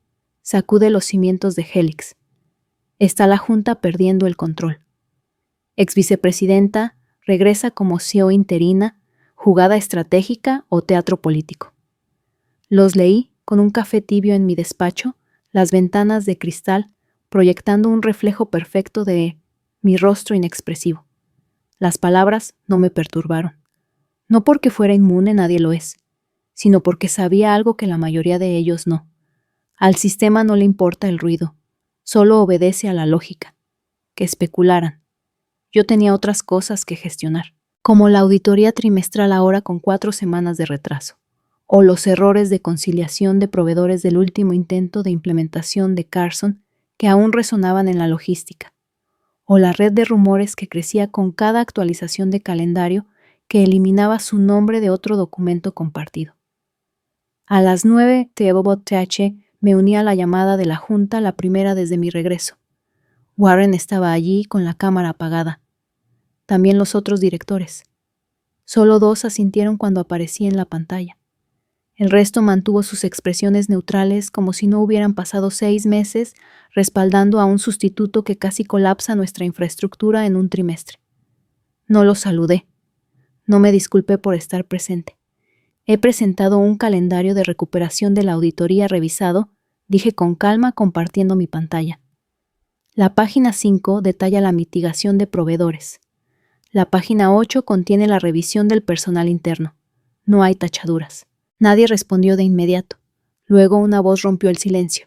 sacude los cimientos de Helix. Está la Junta perdiendo el control. Exvicepresidenta regresa como CEO interina, jugada estratégica o teatro político. Los leí con un café tibio en mi despacho, las ventanas de cristal proyectando un reflejo perfecto de mi rostro inexpresivo. Las palabras no me perturbaron. No porque fuera inmune, nadie lo es, sino porque sabía algo que la mayoría de ellos no. Al sistema no le importa el ruido, solo obedece a la lógica. Que especularan. Yo tenía otras cosas que gestionar, como la auditoría trimestral ahora con 4 semanas de retraso, o los errores de conciliación de proveedores del último intento de implementación de Carson que aún resonaban en la logística, o la red de rumores que crecía con cada actualización de calendario que eliminaba su nombre de otro documento compartido. A las 9 TH Me uní a la llamada de la junta, la primera desde mi regreso. Warren estaba allí con la cámara apagada. También los otros directores. Solo 2 asintieron cuando aparecí en la pantalla. El resto mantuvo sus expresiones neutrales como si no hubieran pasado 6 meses respaldando a un sustituto que casi colapsa nuestra infraestructura en un trimestre. No los saludé. No me disculpé por estar presente. He presentado un calendario de recuperación de la auditoría revisado, dije con calma compartiendo mi pantalla. La página 5 detalla la mitigación de proveedores. La página 8 contiene la revisión del personal interno. No hay tachaduras. Nadie respondió de inmediato. Luego una voz rompió el silencio.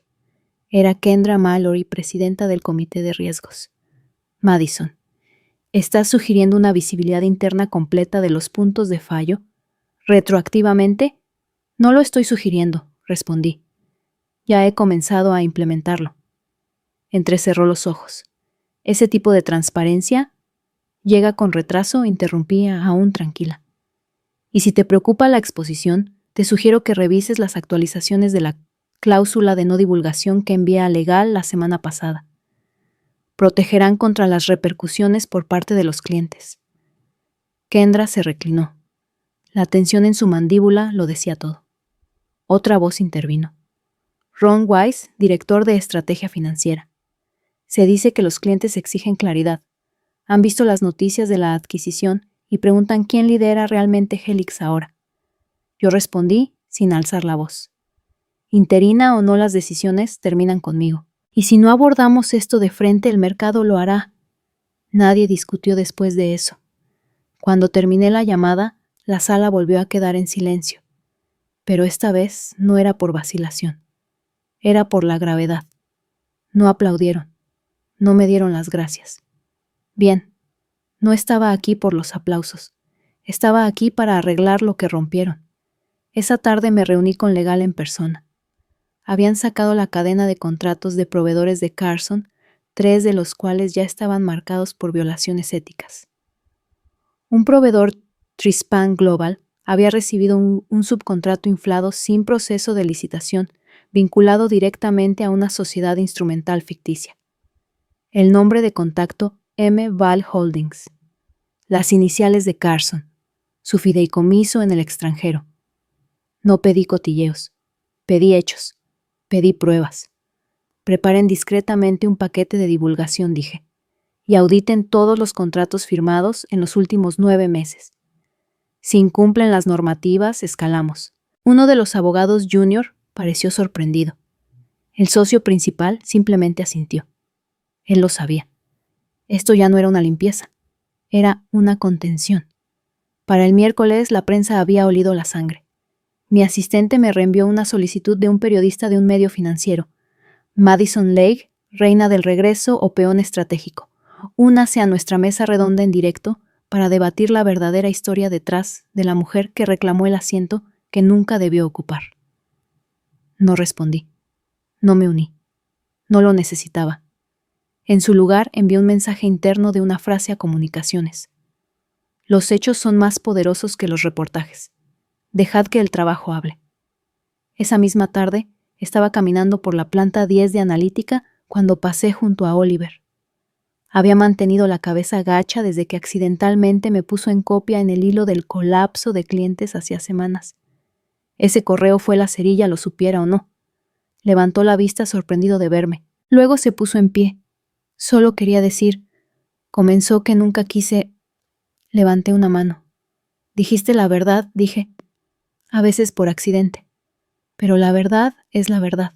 Era Kendra Mallory, presidenta del Comité de Riesgos. Madison, ¿estás sugiriendo una visibilidad interna completa de los puntos de fallo? ¿Retroactivamente? No lo estoy sugiriendo, respondí. Ya he comenzado a implementarlo. Entrecerró los ojos. Ese tipo de transparencia llega con retraso, interrumpí aún tranquila. Y si te preocupa la exposición, te sugiero que revises las actualizaciones de la cláusula de no divulgación que envié a Legal la semana pasada. Protegerán contra las repercusiones por parte de los clientes. Kendra se reclinó. La tensión en su mandíbula lo decía todo. Otra voz intervino. Ron Wise, director de estrategia financiera. Se dice que los clientes exigen claridad. Han visto las noticias de la adquisición y preguntan quién lidera realmente Helix ahora. Yo respondí sin alzar la voz. Interina o no, las decisiones terminan conmigo. Y si no abordamos esto de frente, el mercado lo hará. Nadie discutió después de eso. Cuando terminé la llamada, la sala volvió a quedar en silencio. Pero esta vez no era por vacilación. Era por la gravedad. No aplaudieron. No me dieron las gracias. Bien, no estaba aquí por los aplausos. Estaba aquí para arreglar lo que rompieron. Esa tarde me reuní con Legal en persona. Habían sacado la cadena de contratos de proveedores de Carson, 3 de los cuales ya estaban marcados por violaciones éticas. Un proveedor, Trispan Global, había recibido un subcontrato inflado sin proceso de licitación, vinculado directamente a una sociedad instrumental ficticia. El nombre de contacto, M. Val Holdings. Las iniciales de Carson. Su fideicomiso en el extranjero. No pedí cotilleos. Pedí hechos. Pedí pruebas. Preparen discretamente un paquete de divulgación, dije, y auditen todos los contratos firmados en los últimos 9 meses. Si incumplen las normativas, escalamos. Uno de los abogados junior pareció sorprendido. El socio principal simplemente asintió. Él lo sabía. Esto ya no era una limpieza. Era una contención. Para el miércoles la prensa había olido la sangre. Mi asistente me reenvió una solicitud de un periodista de un medio financiero. Madison Lake, reina del regreso o peón estratégico. Únase a nuestra mesa redonda en directo para debatir la verdadera historia detrás de la mujer que reclamó el asiento que nunca debió ocupar. No respondí. No me uní. No lo necesitaba. En su lugar envié un mensaje interno de una frase a comunicaciones. Los hechos son más poderosos que los reportajes. Dejad que el trabajo hable. Esa misma tarde estaba caminando por la planta 10 de analítica cuando pasé junto a Oliver. Había mantenido la cabeza gacha desde que accidentalmente me puso en copia en el hilo del colapso de clientes hacía semanas. Ese correo fue la cerilla, lo supiera o no. Levantó la vista sorprendido de verme. Luego se puso en pie. Solo quería decir, comenzó que nunca quise. Levanté una mano. Dijiste la verdad, dije. A veces por accidente. Pero la verdad es la verdad.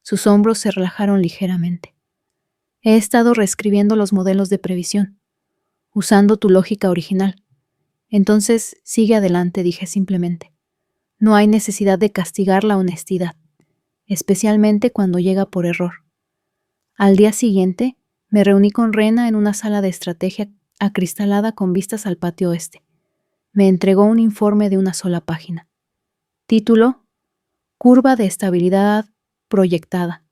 Sus hombros se relajaron ligeramente. He estado reescribiendo los modelos de previsión, usando tu lógica original. Entonces, sigue adelante, dije simplemente. No hay necesidad de castigar la honestidad, especialmente cuando llega por error. Al día siguiente, me reuní con Rena en una sala de estrategia acristalada con vistas al patio oeste. Me entregó un informe de una sola página. Título: Curva de estabilidad proyectada.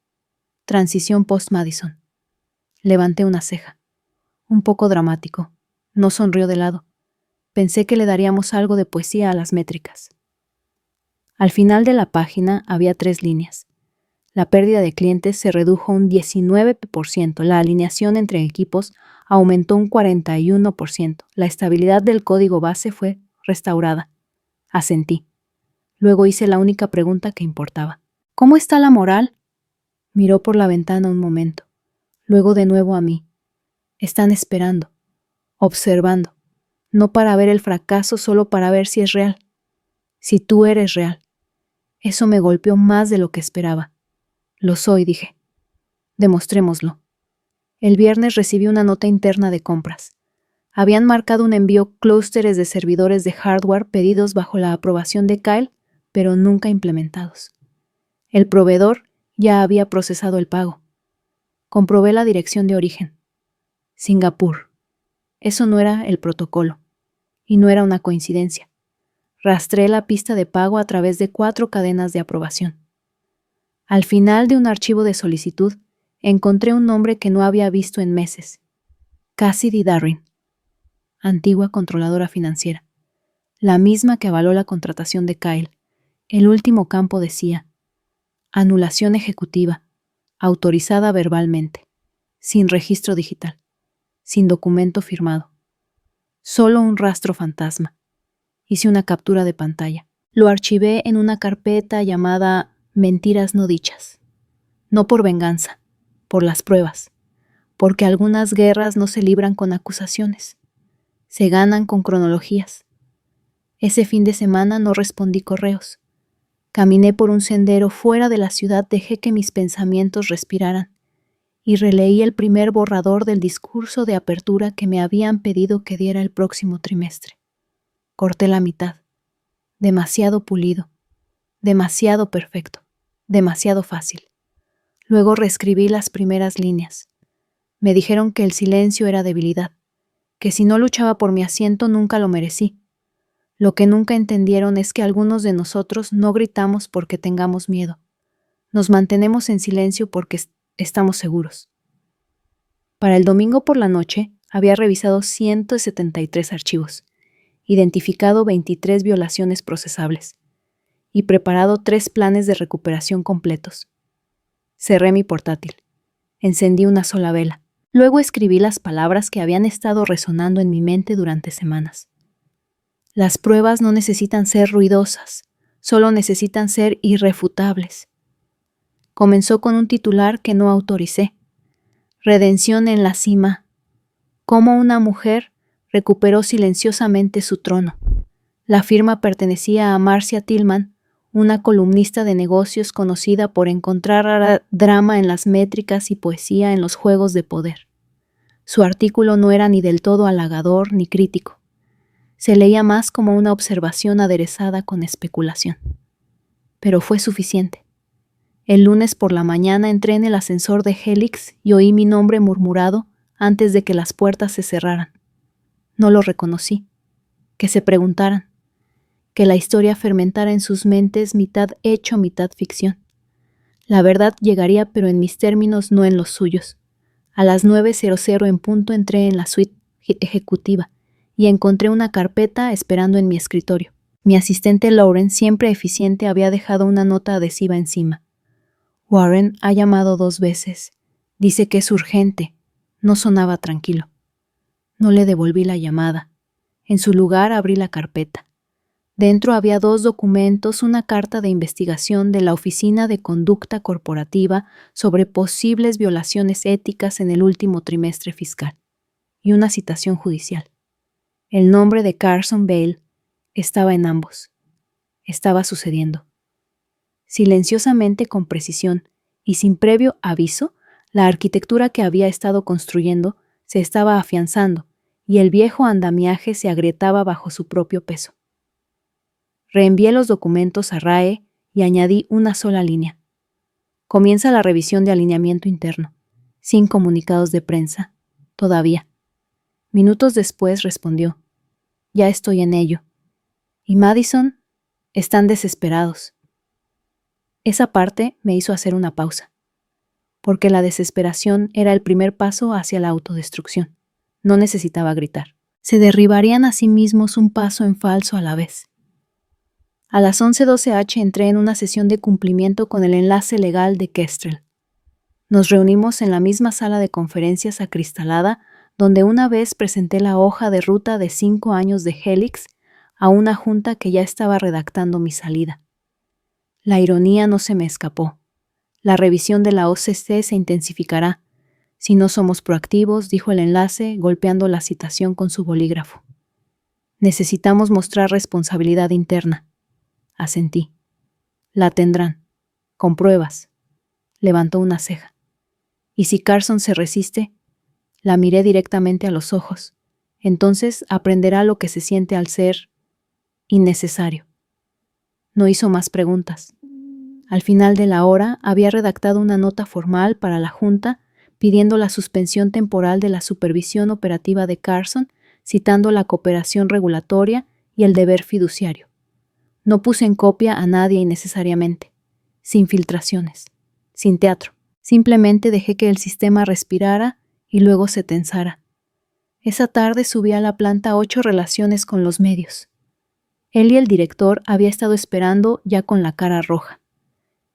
Transición post-Madison. Levanté una ceja. Un poco dramático. No sonrió de lado. Pensé que le daríamos algo de poesía a las métricas. Al final de la página había 3 líneas. La pérdida de clientes se redujo un 19%, la alineación entre equipos aumentó un 41%, la estabilidad del código base fue restaurada. Asentí. Luego hice la única pregunta que importaba. ¿Cómo está la moral? Miró por la ventana un momento, luego de nuevo a mí. Están esperando, observando, no para ver el fracaso, solo para ver si es real. Si tú eres real. Eso me golpeó más de lo que esperaba. Lo soy, dije. Demostrémoslo. El viernes recibí una nota interna de compras. Habían marcado un envío clústeres de servidores de hardware pedidos bajo la aprobación de Kyle, pero nunca implementados. El proveedor ya había procesado el pago. Comprobé la dirección de origen. Singapur. Eso no era el protocolo. Y no era una coincidencia. Rastré la pista de pago a través de 4 cadenas de aprobación. Al final de un archivo de solicitud, encontré un nombre que no había visto en meses. Cassidy Darring, antigua controladora financiera. La misma que avaló la contratación de Kyle. El último campo decía: anulación ejecutiva, autorizada verbalmente, sin registro digital, sin documento firmado. Solo un rastro fantasma. Hice una captura de pantalla. Lo archivé en una carpeta llamada Mentiras no dichas. No por venganza, por las pruebas, porque algunas guerras no se libran con acusaciones, se ganan con cronologías. Ese fin de semana no respondí correos. Caminé por un sendero fuera de la ciudad, dejé que mis pensamientos respiraran y releí el primer borrador del discurso de apertura que me habían pedido que diera el próximo trimestre. Corté la mitad. Demasiado pulido, demasiado perfecto, demasiado fácil. Luego reescribí las primeras líneas. Me dijeron que el silencio era debilidad, que si no luchaba por mi asiento nunca lo merecí. Lo que nunca entendieron es que algunos de nosotros no gritamos porque tengamos miedo. Nos mantenemos en silencio porque estamos seguros. Para el domingo por la noche había revisado 173 archivos, identificado 23 violaciones procesables y preparado 3 planes de recuperación completos. Cerré mi portátil. Encendí una sola vela. Luego escribí las palabras que habían estado resonando en mi mente durante semanas. Las pruebas no necesitan ser ruidosas, solo necesitan ser irrefutables. Comenzó con un titular que no autoricé. Redención en la cima. Cómo una mujer recuperó silenciosamente su trono. La firma pertenecía a Marcia Tillman, una columnista de negocios conocida por encontrar drama en las métricas y poesía en los juegos de poder. Su artículo no era ni del todo halagador ni crítico. Se leía más como una observación aderezada con especulación. Pero fue suficiente. El lunes por la mañana entré en el ascensor de Helix y oí mi nombre murmurado antes de que las puertas se cerraran. No lo reconocí. Que se preguntaran. Que la historia fermentara en sus mentes, mitad hecho, mitad ficción. La verdad llegaría, pero en mis términos, no en los suyos. A las 9:00 en punto entré en la suite ejecutiva y encontré una carpeta esperando en mi escritorio. Mi asistente Lauren, siempre eficiente, había dejado una nota adhesiva encima. Warren ha llamado 2 veces. Dice que es urgente. No sonaba tranquilo. No le devolví la llamada. En su lugar abrí la carpeta. Dentro había 2 documentos, una carta de investigación de la Oficina de Conducta Corporativa sobre posibles violaciones éticas en el último trimestre fiscal, y una citación judicial. El nombre de Carson Bale estaba en ambos. Estaba sucediendo. Silenciosamente, con precisión y sin previo aviso, la arquitectura que había estado construyendo se estaba afianzando y el viejo andamiaje se agrietaba bajo su propio peso. Reenvié los documentos a RAE y añadí una sola línea. Comienza la revisión de alineamiento interno, sin comunicados de prensa, todavía. Minutos después respondió: ya estoy en ello. Y Madison, están desesperados. Esa parte me hizo hacer una pausa, porque la desesperación era el primer paso hacia la autodestrucción. No necesitaba gritar. Se derribarían a sí mismos un paso en falso a la vez. A las 11:12 entré en una sesión de cumplimiento con el enlace legal de Kestrel. Nos reunimos en la misma sala de conferencias acristalada donde una vez presenté la hoja de ruta de 5 años de Helix a una junta que ya estaba redactando mi salida. La ironía no se me escapó. La revisión de la OCC se intensificará. Si no somos proactivos, dijo el enlace, golpeando la citación con su bolígrafo. Necesitamos mostrar responsabilidad interna. Asentí. La tendrán. Con pruebas. Levantó una ceja. ¿Y si Carson se resiste? La miré directamente a los ojos. Entonces aprenderá lo que se siente al ser innecesario. No hizo más preguntas. Al final de la hora había redactado una nota formal para la Junta pidiendo la suspensión temporal de la supervisión operativa de Carson, citando la cooperación regulatoria y el deber fiduciario. No puse en copia a nadie innecesariamente, sin filtraciones, sin teatro. Simplemente dejé que el sistema respirara y luego se tensara. Esa tarde subí a la planta 8 relaciones con los medios. Él y el director había estado esperando ya con la cara roja.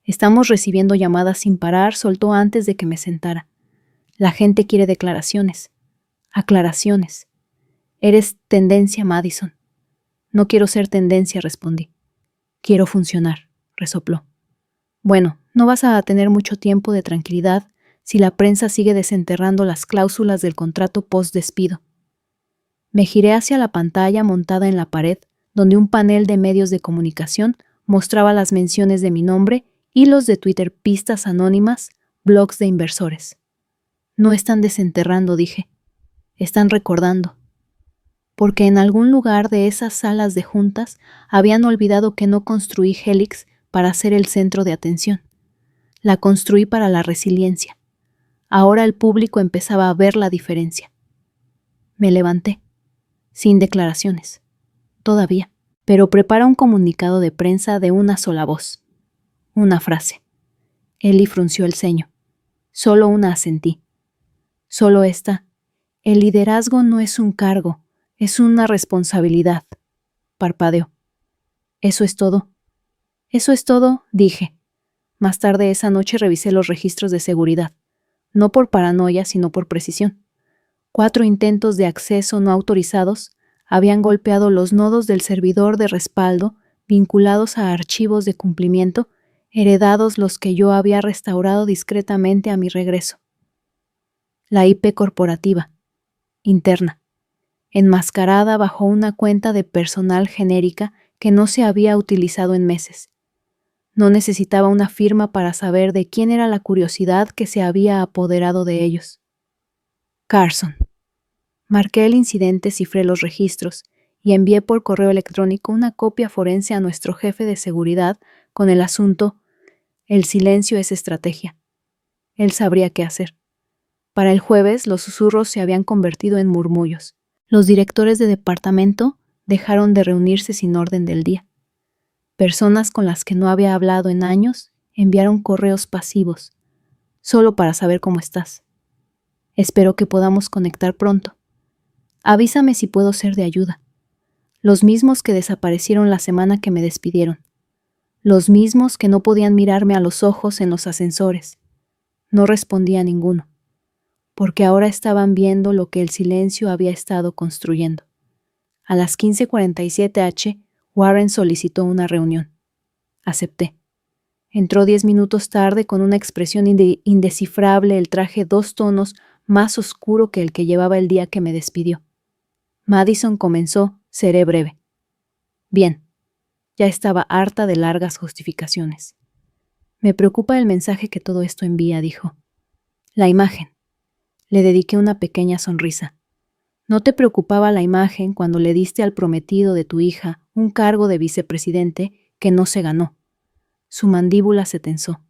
Estamos recibiendo llamadas sin parar, soltó antes de que me sentara. La gente quiere declaraciones, aclaraciones. Eres tendencia, Madison. No quiero ser tendencia, respondí. Quiero funcionar, resopló. Bueno, no vas a tener mucho tiempo de tranquilidad si la prensa sigue desenterrando las cláusulas del contrato post-despido. Me giré hacia la pantalla montada en la pared, donde un panel de medios de comunicación mostraba las menciones de mi nombre, hilos de Twitter, pistas anónimas, blogs de inversores. No están desenterrando, dije. Están recordando. Porque en algún lugar de esas salas de juntas habían olvidado que no construí Helix para ser el centro de atención. La construí para la resiliencia. Ahora el público empezaba a ver la diferencia. Me levanté, sin declaraciones, todavía, pero prepara un comunicado de prensa de una sola voz. Una frase. Eli frunció el ceño. Solo una asentí. Solo esta. El liderazgo no es un cargo, es una responsabilidad. Parpadeó. ¿Eso es todo? Eso es todo, dije. Más tarde esa noche revisé los registros de seguridad. No por paranoia, sino por precisión. 4 intentos de acceso no autorizados habían golpeado los nodos del servidor de respaldo vinculados a archivos de cumplimiento, heredados los que yo había restaurado discretamente a mi regreso. La IP corporativa, interna, enmascarada bajo una cuenta de personal genérica que no se había utilizado en meses. No necesitaba una firma para saber de quién era la curiosidad que se había apoderado de ellos. Carson. Marqué el incidente, cifré los registros y envié por correo electrónico una copia forense a nuestro jefe de seguridad con el asunto: el silencio es estrategia. Él sabría qué hacer. Para el jueves, los susurros se habían convertido en murmullos. Los directores de departamento dejaron de reunirse sin orden del día. Personas con las que no había hablado en años enviaron correos pasivos, solo para saber cómo estás. Espero que podamos conectar pronto. Avísame si puedo ser de ayuda. Los mismos que desaparecieron la semana que me despidieron. Los mismos que no podían mirarme a los ojos en los ascensores. No respondí a ninguno, porque ahora estaban viendo lo que el silencio había estado construyendo. A las 15:47 Warren solicitó una reunión. Acepté. Entró 10 minutos tarde con una expresión indescifrable, el traje 2 tonos más oscuro que el que llevaba el día que me despidió. Madison comenzó: seré breve. Bien. Ya estaba harta de largas justificaciones. Me preocupa el mensaje que todo esto envía, dijo. La imagen. Le dediqué una pequeña sonrisa. ¿No te preocupaba la imagen cuando le diste al prometido de tu hija un cargo de vicepresidente que no se ganó? Su mandíbula se tensó.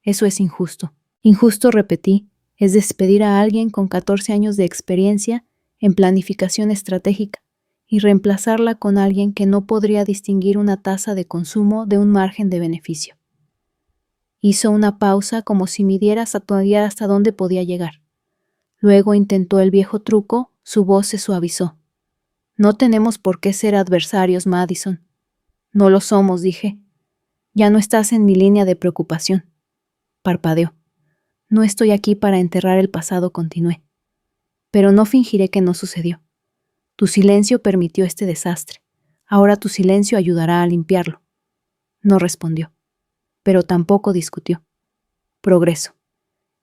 Eso es injusto. Injusto, repetí, es despedir a alguien con 14 años de experiencia en planificación estratégica y reemplazarla con alguien que no podría distinguir una tasa de consumo de un margen de beneficio. Hizo una pausa como si midiera hasta dónde podía llegar. Luego intentó el viejo truco, su voz se suavizó. No tenemos por qué ser adversarios, Madison. No lo somos, dije. Ya no estás en mi línea de preocupación. Parpadeó. No estoy aquí para enterrar el pasado, continué. Pero no fingiré que no sucedió. Tu silencio permitió este desastre. Ahora tu silencio ayudará a limpiarlo. No respondió, pero tampoco discutió. Progreso.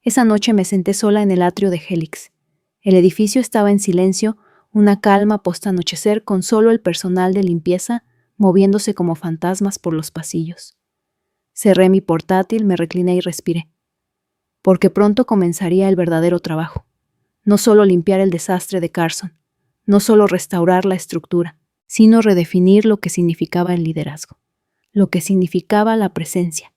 Esa noche me senté sola en el atrio de Helix. El edificio estaba en silencio, una calma post-anochecer con solo el personal de limpieza moviéndose como fantasmas por los pasillos. Cerré mi portátil, me recliné y respiré. Porque pronto comenzaría el verdadero trabajo. No solo limpiar el desastre de Carson, no solo restaurar la estructura, sino redefinir lo que significaba el liderazgo, lo que significaba la presencia,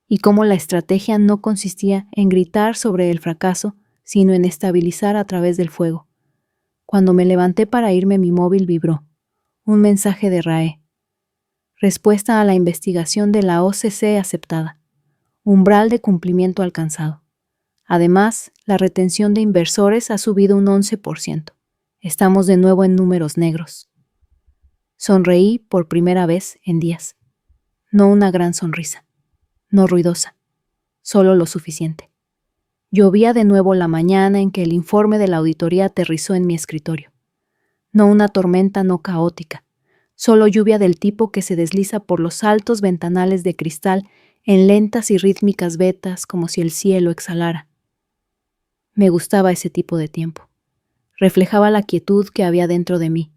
y cómo la estrategia no consistía en gritar sobre el fracaso, sino en estabilizar a través del fuego. Cuando me levanté para irme, mi móvil vibró. Un mensaje de RAE. Respuesta a la investigación de la OCC aceptada. Umbral de cumplimiento alcanzado. Además, la retención de inversores ha subido un 11%. Estamos de nuevo en números negros. Sonreí por primera vez en días. No una gran sonrisa. No ruidosa. Solo lo suficiente. Llovía de nuevo la mañana en que el informe de la auditoría aterrizó en mi escritorio. No una tormenta no caótica. Solo lluvia del tipo que se desliza por los altos ventanales de cristal en lentas y rítmicas vetas como si el cielo exhalara. Me gustaba ese tipo de tiempo. Reflejaba la quietud que había dentro de mí.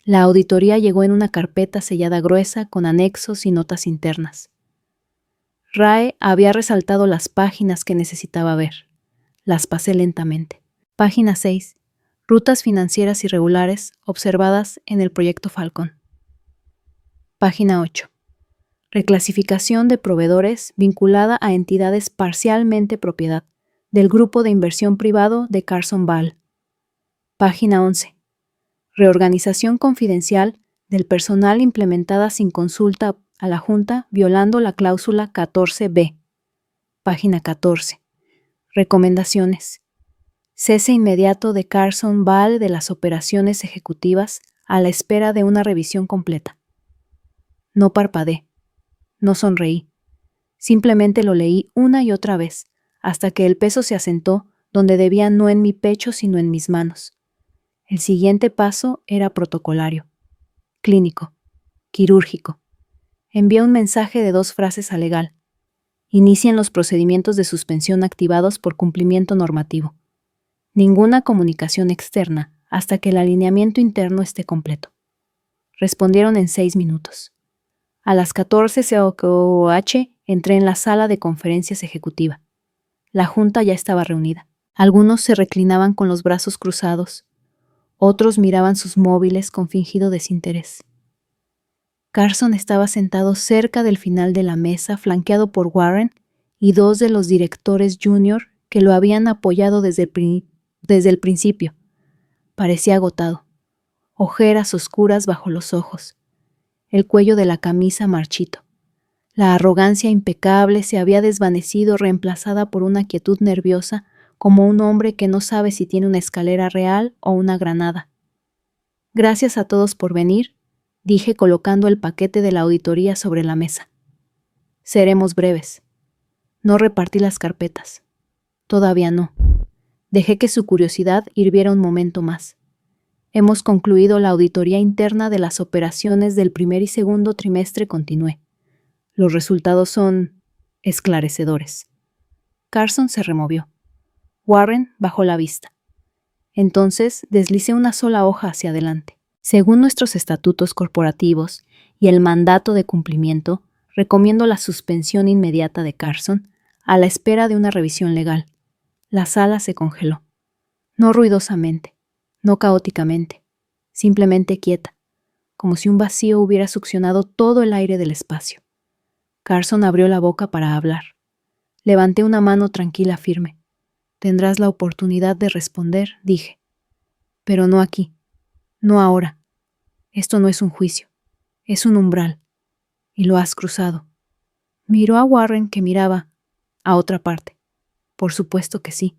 La auditoría llegó en una carpeta sellada gruesa con anexos y notas internas. RAE había resaltado las páginas que necesitaba ver. Las pasé lentamente. Página 6. Rutas financieras irregulares observadas en el proyecto Falcon. Página 8. Reclasificación de proveedores vinculada a entidades parcialmente propiedad del grupo de inversión privado de Carson Ball. Página 11. Reorganización confidencial del personal implementada sin consulta a la Junta violando la cláusula 14b. Página 14. Recomendaciones. Cese inmediato de Carson Ball de las operaciones ejecutivas a la espera de una revisión completa. No parpadeé. No sonreí. Simplemente lo leí una y otra vez, hasta que el peso se asentó donde debía, no en mi pecho sino en mis manos. El siguiente paso era protocolario, clínico, quirúrgico. Envié un mensaje de 2 frases a legal. Inicien los procedimientos de suspensión activados por cumplimiento normativo. Ninguna comunicación externa hasta que el alineamiento interno esté completo. Respondieron en 6 minutos. A las 14 COH entré en la sala de conferencias ejecutiva. La junta ya estaba reunida. Algunos se reclinaban con los brazos cruzados. Otros miraban sus móviles con fingido desinterés. Carson estaba sentado cerca del final de la mesa, flanqueado por Warren y 2 de los directores junior que lo habían apoyado desde el principio. Parecía agotado. Ojeras oscuras bajo los ojos. El cuello de la camisa marchito. La arrogancia impecable se había desvanecido, reemplazada por una quietud nerviosa, como un hombre que no sabe si tiene una escalera real o una granada. Gracias a todos por venir, dije colocando el paquete de la auditoría sobre la mesa. Seremos breves. No repartí las carpetas. Todavía no. Dejé que su curiosidad hirviera un momento más. Hemos concluido la auditoría interna de las operaciones del primer y segundo trimestre, continué. Los resultados son esclarecedores. Carson se removió. Warren bajó la vista. Entonces deslicé una sola hoja hacia adelante. Según nuestros estatutos corporativos y el mandato de cumplimiento, recomiendo la suspensión inmediata de Carson a la espera de una revisión legal. La sala se congeló. No ruidosamente, no caóticamente, simplemente quieta, como si un vacío hubiera succionado todo el aire del espacio. Carson abrió la boca para hablar. Levanté una mano tranquila firme. Tendrás la oportunidad de responder, dije. Pero no aquí, no ahora. Esto no es un juicio, es un umbral. Y lo has cruzado. Miró a Warren, que miraba a otra parte. Por supuesto que sí.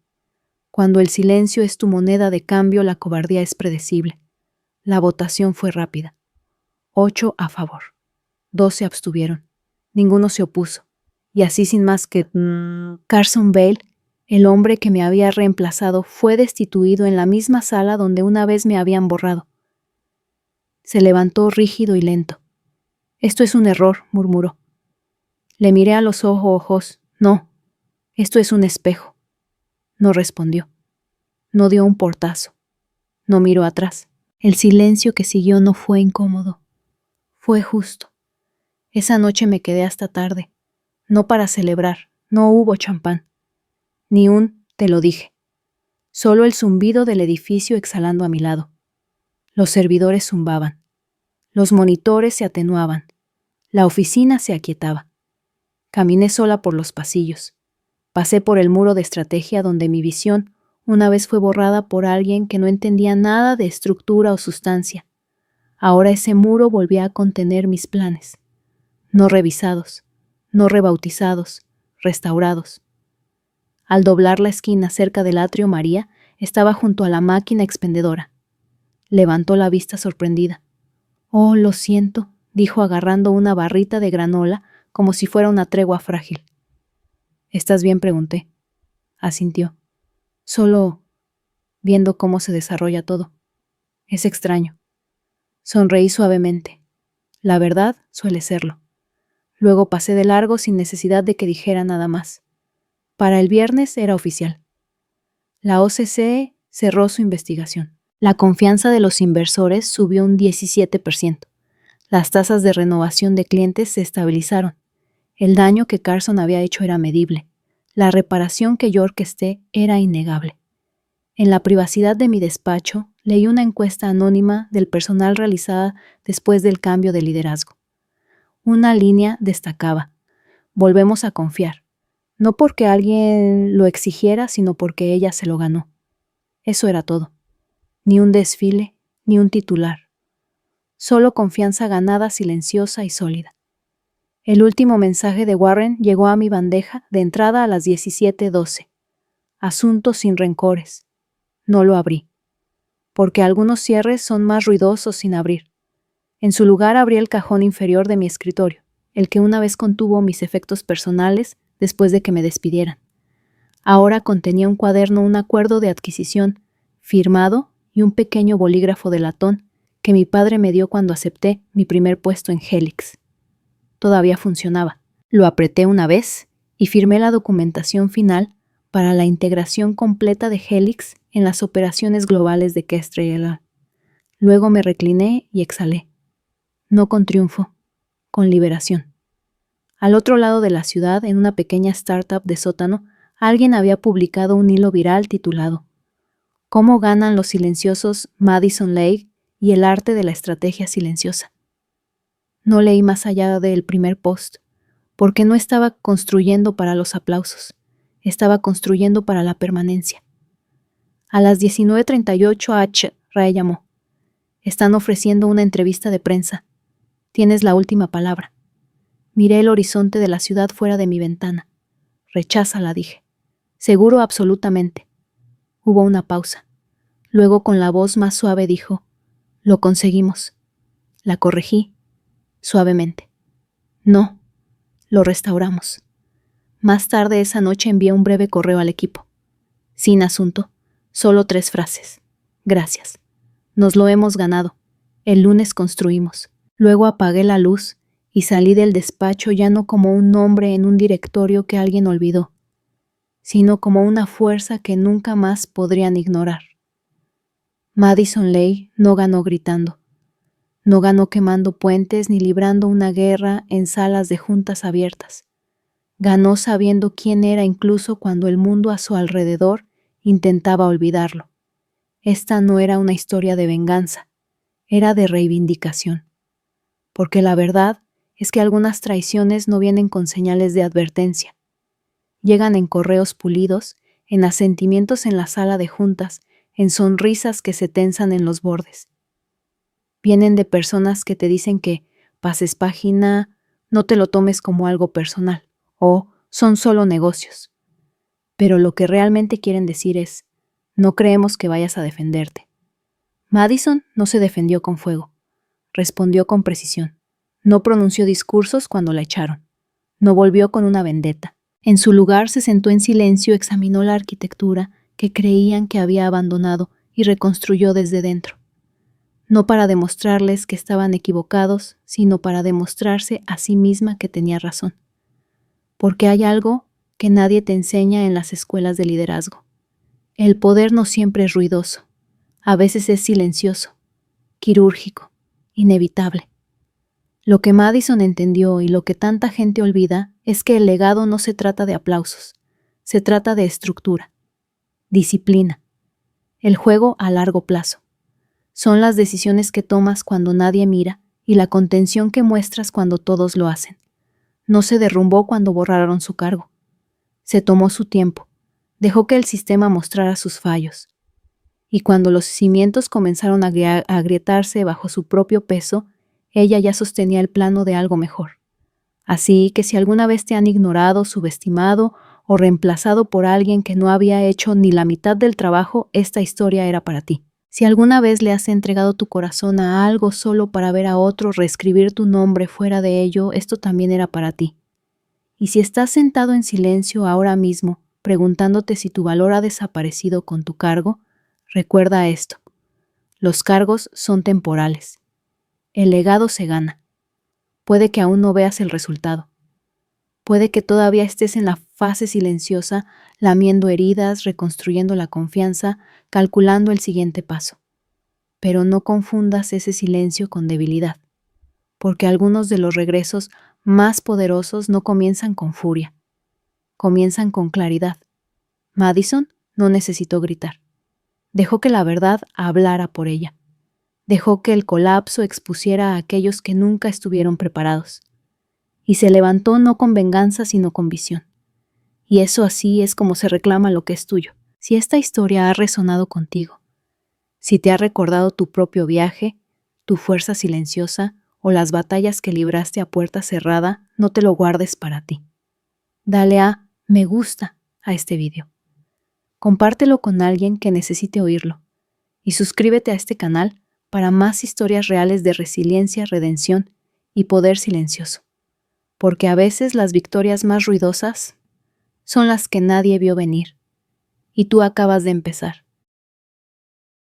Cuando el silencio es tu moneda de cambio, la cobardía es predecible. La votación fue rápida. 8 a favor. 2 se abstuvieron. Ninguno se opuso. Y así sin más que Carson Bale, el hombre que me había reemplazado, fue destituido en la misma sala donde una vez me habían borrado. Se levantó rígido y lento. «Esto es un error», murmuró. Le miré a los ojos. «No, esto es un espejo». No respondió. No dio un portazo. No miró atrás. El silencio que siguió no fue incómodo. Fue justo. Esa noche me quedé hasta tarde. No para celebrar. No hubo champán. Ni un «te lo dije». Solo el zumbido del edificio exhalando a mi lado. Los servidores zumbaban. Los monitores se atenuaban. La oficina se aquietaba. Caminé sola por los pasillos. Pasé por el muro de estrategia donde mi visión una vez fue borrada por alguien que no entendía nada de estructura o sustancia. Ahora ese muro volvía a contener mis planes. No revisados, no rebautizados, restaurados. Al doblar la esquina cerca del atrio María, estaba junto a la máquina expendedora. Levantó la vista sorprendida. «Oh, lo siento», dijo agarrando una barrita de granola como si fuera una tregua frágil. «¿Estás bien?», pregunté. Asintió. «Solo viendo cómo se desarrolla todo. Es extraño». Sonreí suavemente. La verdad suele serlo. Luego pasé de largo sin necesidad de que dijera nada más. Para el viernes era oficial. La OCC cerró su investigación. La confianza de los inversores subió un 17%. Las tasas de renovación de clientes se estabilizaron. El daño que Carson había hecho era medible. La reparación que yo orquesté era innegable. En la privacidad de mi despacho, leí una encuesta anónima del personal realizada después del cambio de liderazgo. Una línea destacaba: «Volvemos a confiar, no porque alguien lo exigiera, sino porque ella se lo ganó». Eso era todo. Ni un desfile, ni un titular. Solo confianza ganada, silenciosa y sólida. El último mensaje de Warren llegó a mi bandeja de entrada a las 17:12. Asunto sin rencores. No lo abrí, porque algunos cierres son más ruidosos sin abrir. En su lugar abrí el cajón inferior de mi escritorio, el que una vez contuvo mis efectos personales después de que me despidieran. Ahora contenía un cuaderno, un acuerdo de adquisición, firmado, y un pequeño bolígrafo de latón que mi padre me dio cuando acepté mi primer puesto en Helix. Todavía funcionaba. Lo apreté una vez y firmé la documentación final para la integración completa de Helix en las operaciones globales de Kestrel. Luego me recliné y exhalé. No con triunfo, con liberación. Al otro lado de la ciudad, en una pequeña startup de sótano, alguien había publicado un hilo viral titulado «Cómo ganan los silenciosos Madison Lake y el arte de la estrategia silenciosa». No leí más allá del primer post, porque no estaba construyendo para los aplausos, estaba construyendo para la permanencia. A las 19:38 Ray llamó. «Están ofreciendo una entrevista de prensa. Tienes la última palabra». Miré el horizonte de la ciudad fuera de mi ventana. «Recházala», dije. «Seguro, absolutamente». Hubo una pausa. Luego, con la voz más suave, dijo: «Lo conseguimos». La corregí, suavemente. «No, lo restauramos». Más tarde esa noche envié un breve correo al equipo. Sin asunto, solo 3 frases. «Gracias. Nos lo hemos ganado. El lunes construimos». Luego apagué la luz y salí del despacho ya no como un nombre en un directorio que alguien olvidó, sino como una fuerza que nunca más podrían ignorar. Madison Lake no ganó gritando. No ganó quemando puentes ni librando una guerra en salas de juntas abiertas. Ganó sabiendo quién era incluso cuando el mundo a su alrededor intentaba olvidarlo. Esta no era una historia de venganza, era de reivindicación. Porque la verdad es que algunas traiciones no vienen con señales de advertencia. Llegan en correos pulidos, en asentimientos en la sala de juntas, en sonrisas que se tensan en los bordes. Vienen de personas que te dicen que pases página, no te lo tomes como algo personal, o son solo negocios. Pero lo que realmente quieren decir es: no creemos que vayas a defenderte. Madison no se defendió con fuego, respondió con precisión: No pronunció discursos cuando la echaron. No volvió con una vendetta. En su lugar se sentó en silencio, examinó la arquitectura que creían que había abandonado y reconstruyó desde dentro. No para demostrarles que estaban equivocados, sino para demostrarse a sí misma que tenía razón. Porque hay algo que nadie te enseña en las escuelas de liderazgo. El poder no siempre es ruidoso. A veces es silencioso, quirúrgico, inevitable. Lo que Madison entendió y lo que tanta gente olvida es que el legado no se trata de aplausos, se trata de estructura, disciplina, el juego a largo plazo. Son las decisiones que tomas cuando nadie mira y la contención que muestras cuando todos lo hacen. No se derrumbó cuando borraron su cargo. Se tomó su tiempo, dejó que el sistema mostrara sus fallos. Y cuando los cimientos comenzaron a agrietarse bajo su propio peso, ella ya sostenía el plano de algo mejor. Así que si alguna vez te han ignorado, subestimado o reemplazado por alguien que no había hecho ni la mitad del trabajo, esta historia era para ti. Si alguna vez le has entregado tu corazón a algo solo para ver a otro reescribir tu nombre fuera de ello, esto también era para ti. Y si estás sentado en silencio ahora mismo, preguntándote si tu valor ha desaparecido con tu cargo, recuerda esto. Los cargos son temporales. El legado se gana. Puede que aún no veas el resultado. Puede que todavía estés en la fase silenciosa, lamiendo heridas, reconstruyendo la confianza, calculando el siguiente paso. Pero no confundas ese silencio con debilidad, porque algunos de los regresos más poderosos no comienzan con furia, comienzan con claridad. Madison no necesitó gritar. Dejó que la verdad hablara por ella. Dejó que el colapso expusiera a aquellos que nunca estuvieron preparados. Y se levantó no con venganza, sino con visión. Y eso así es como se reclama lo que es tuyo. Si esta historia ha resonado contigo, si te ha recordado tu propio viaje, tu fuerza silenciosa o las batallas que libraste a puerta cerrada, no te lo guardes para ti. Dale a me gusta a este video. Compártelo con alguien que necesite oírlo. Y suscríbete a este canal para más historias reales de resiliencia, redención y poder silencioso. Porque a veces las victorias más ruidosas son las que nadie vio venir. Y tú acabas de empezar.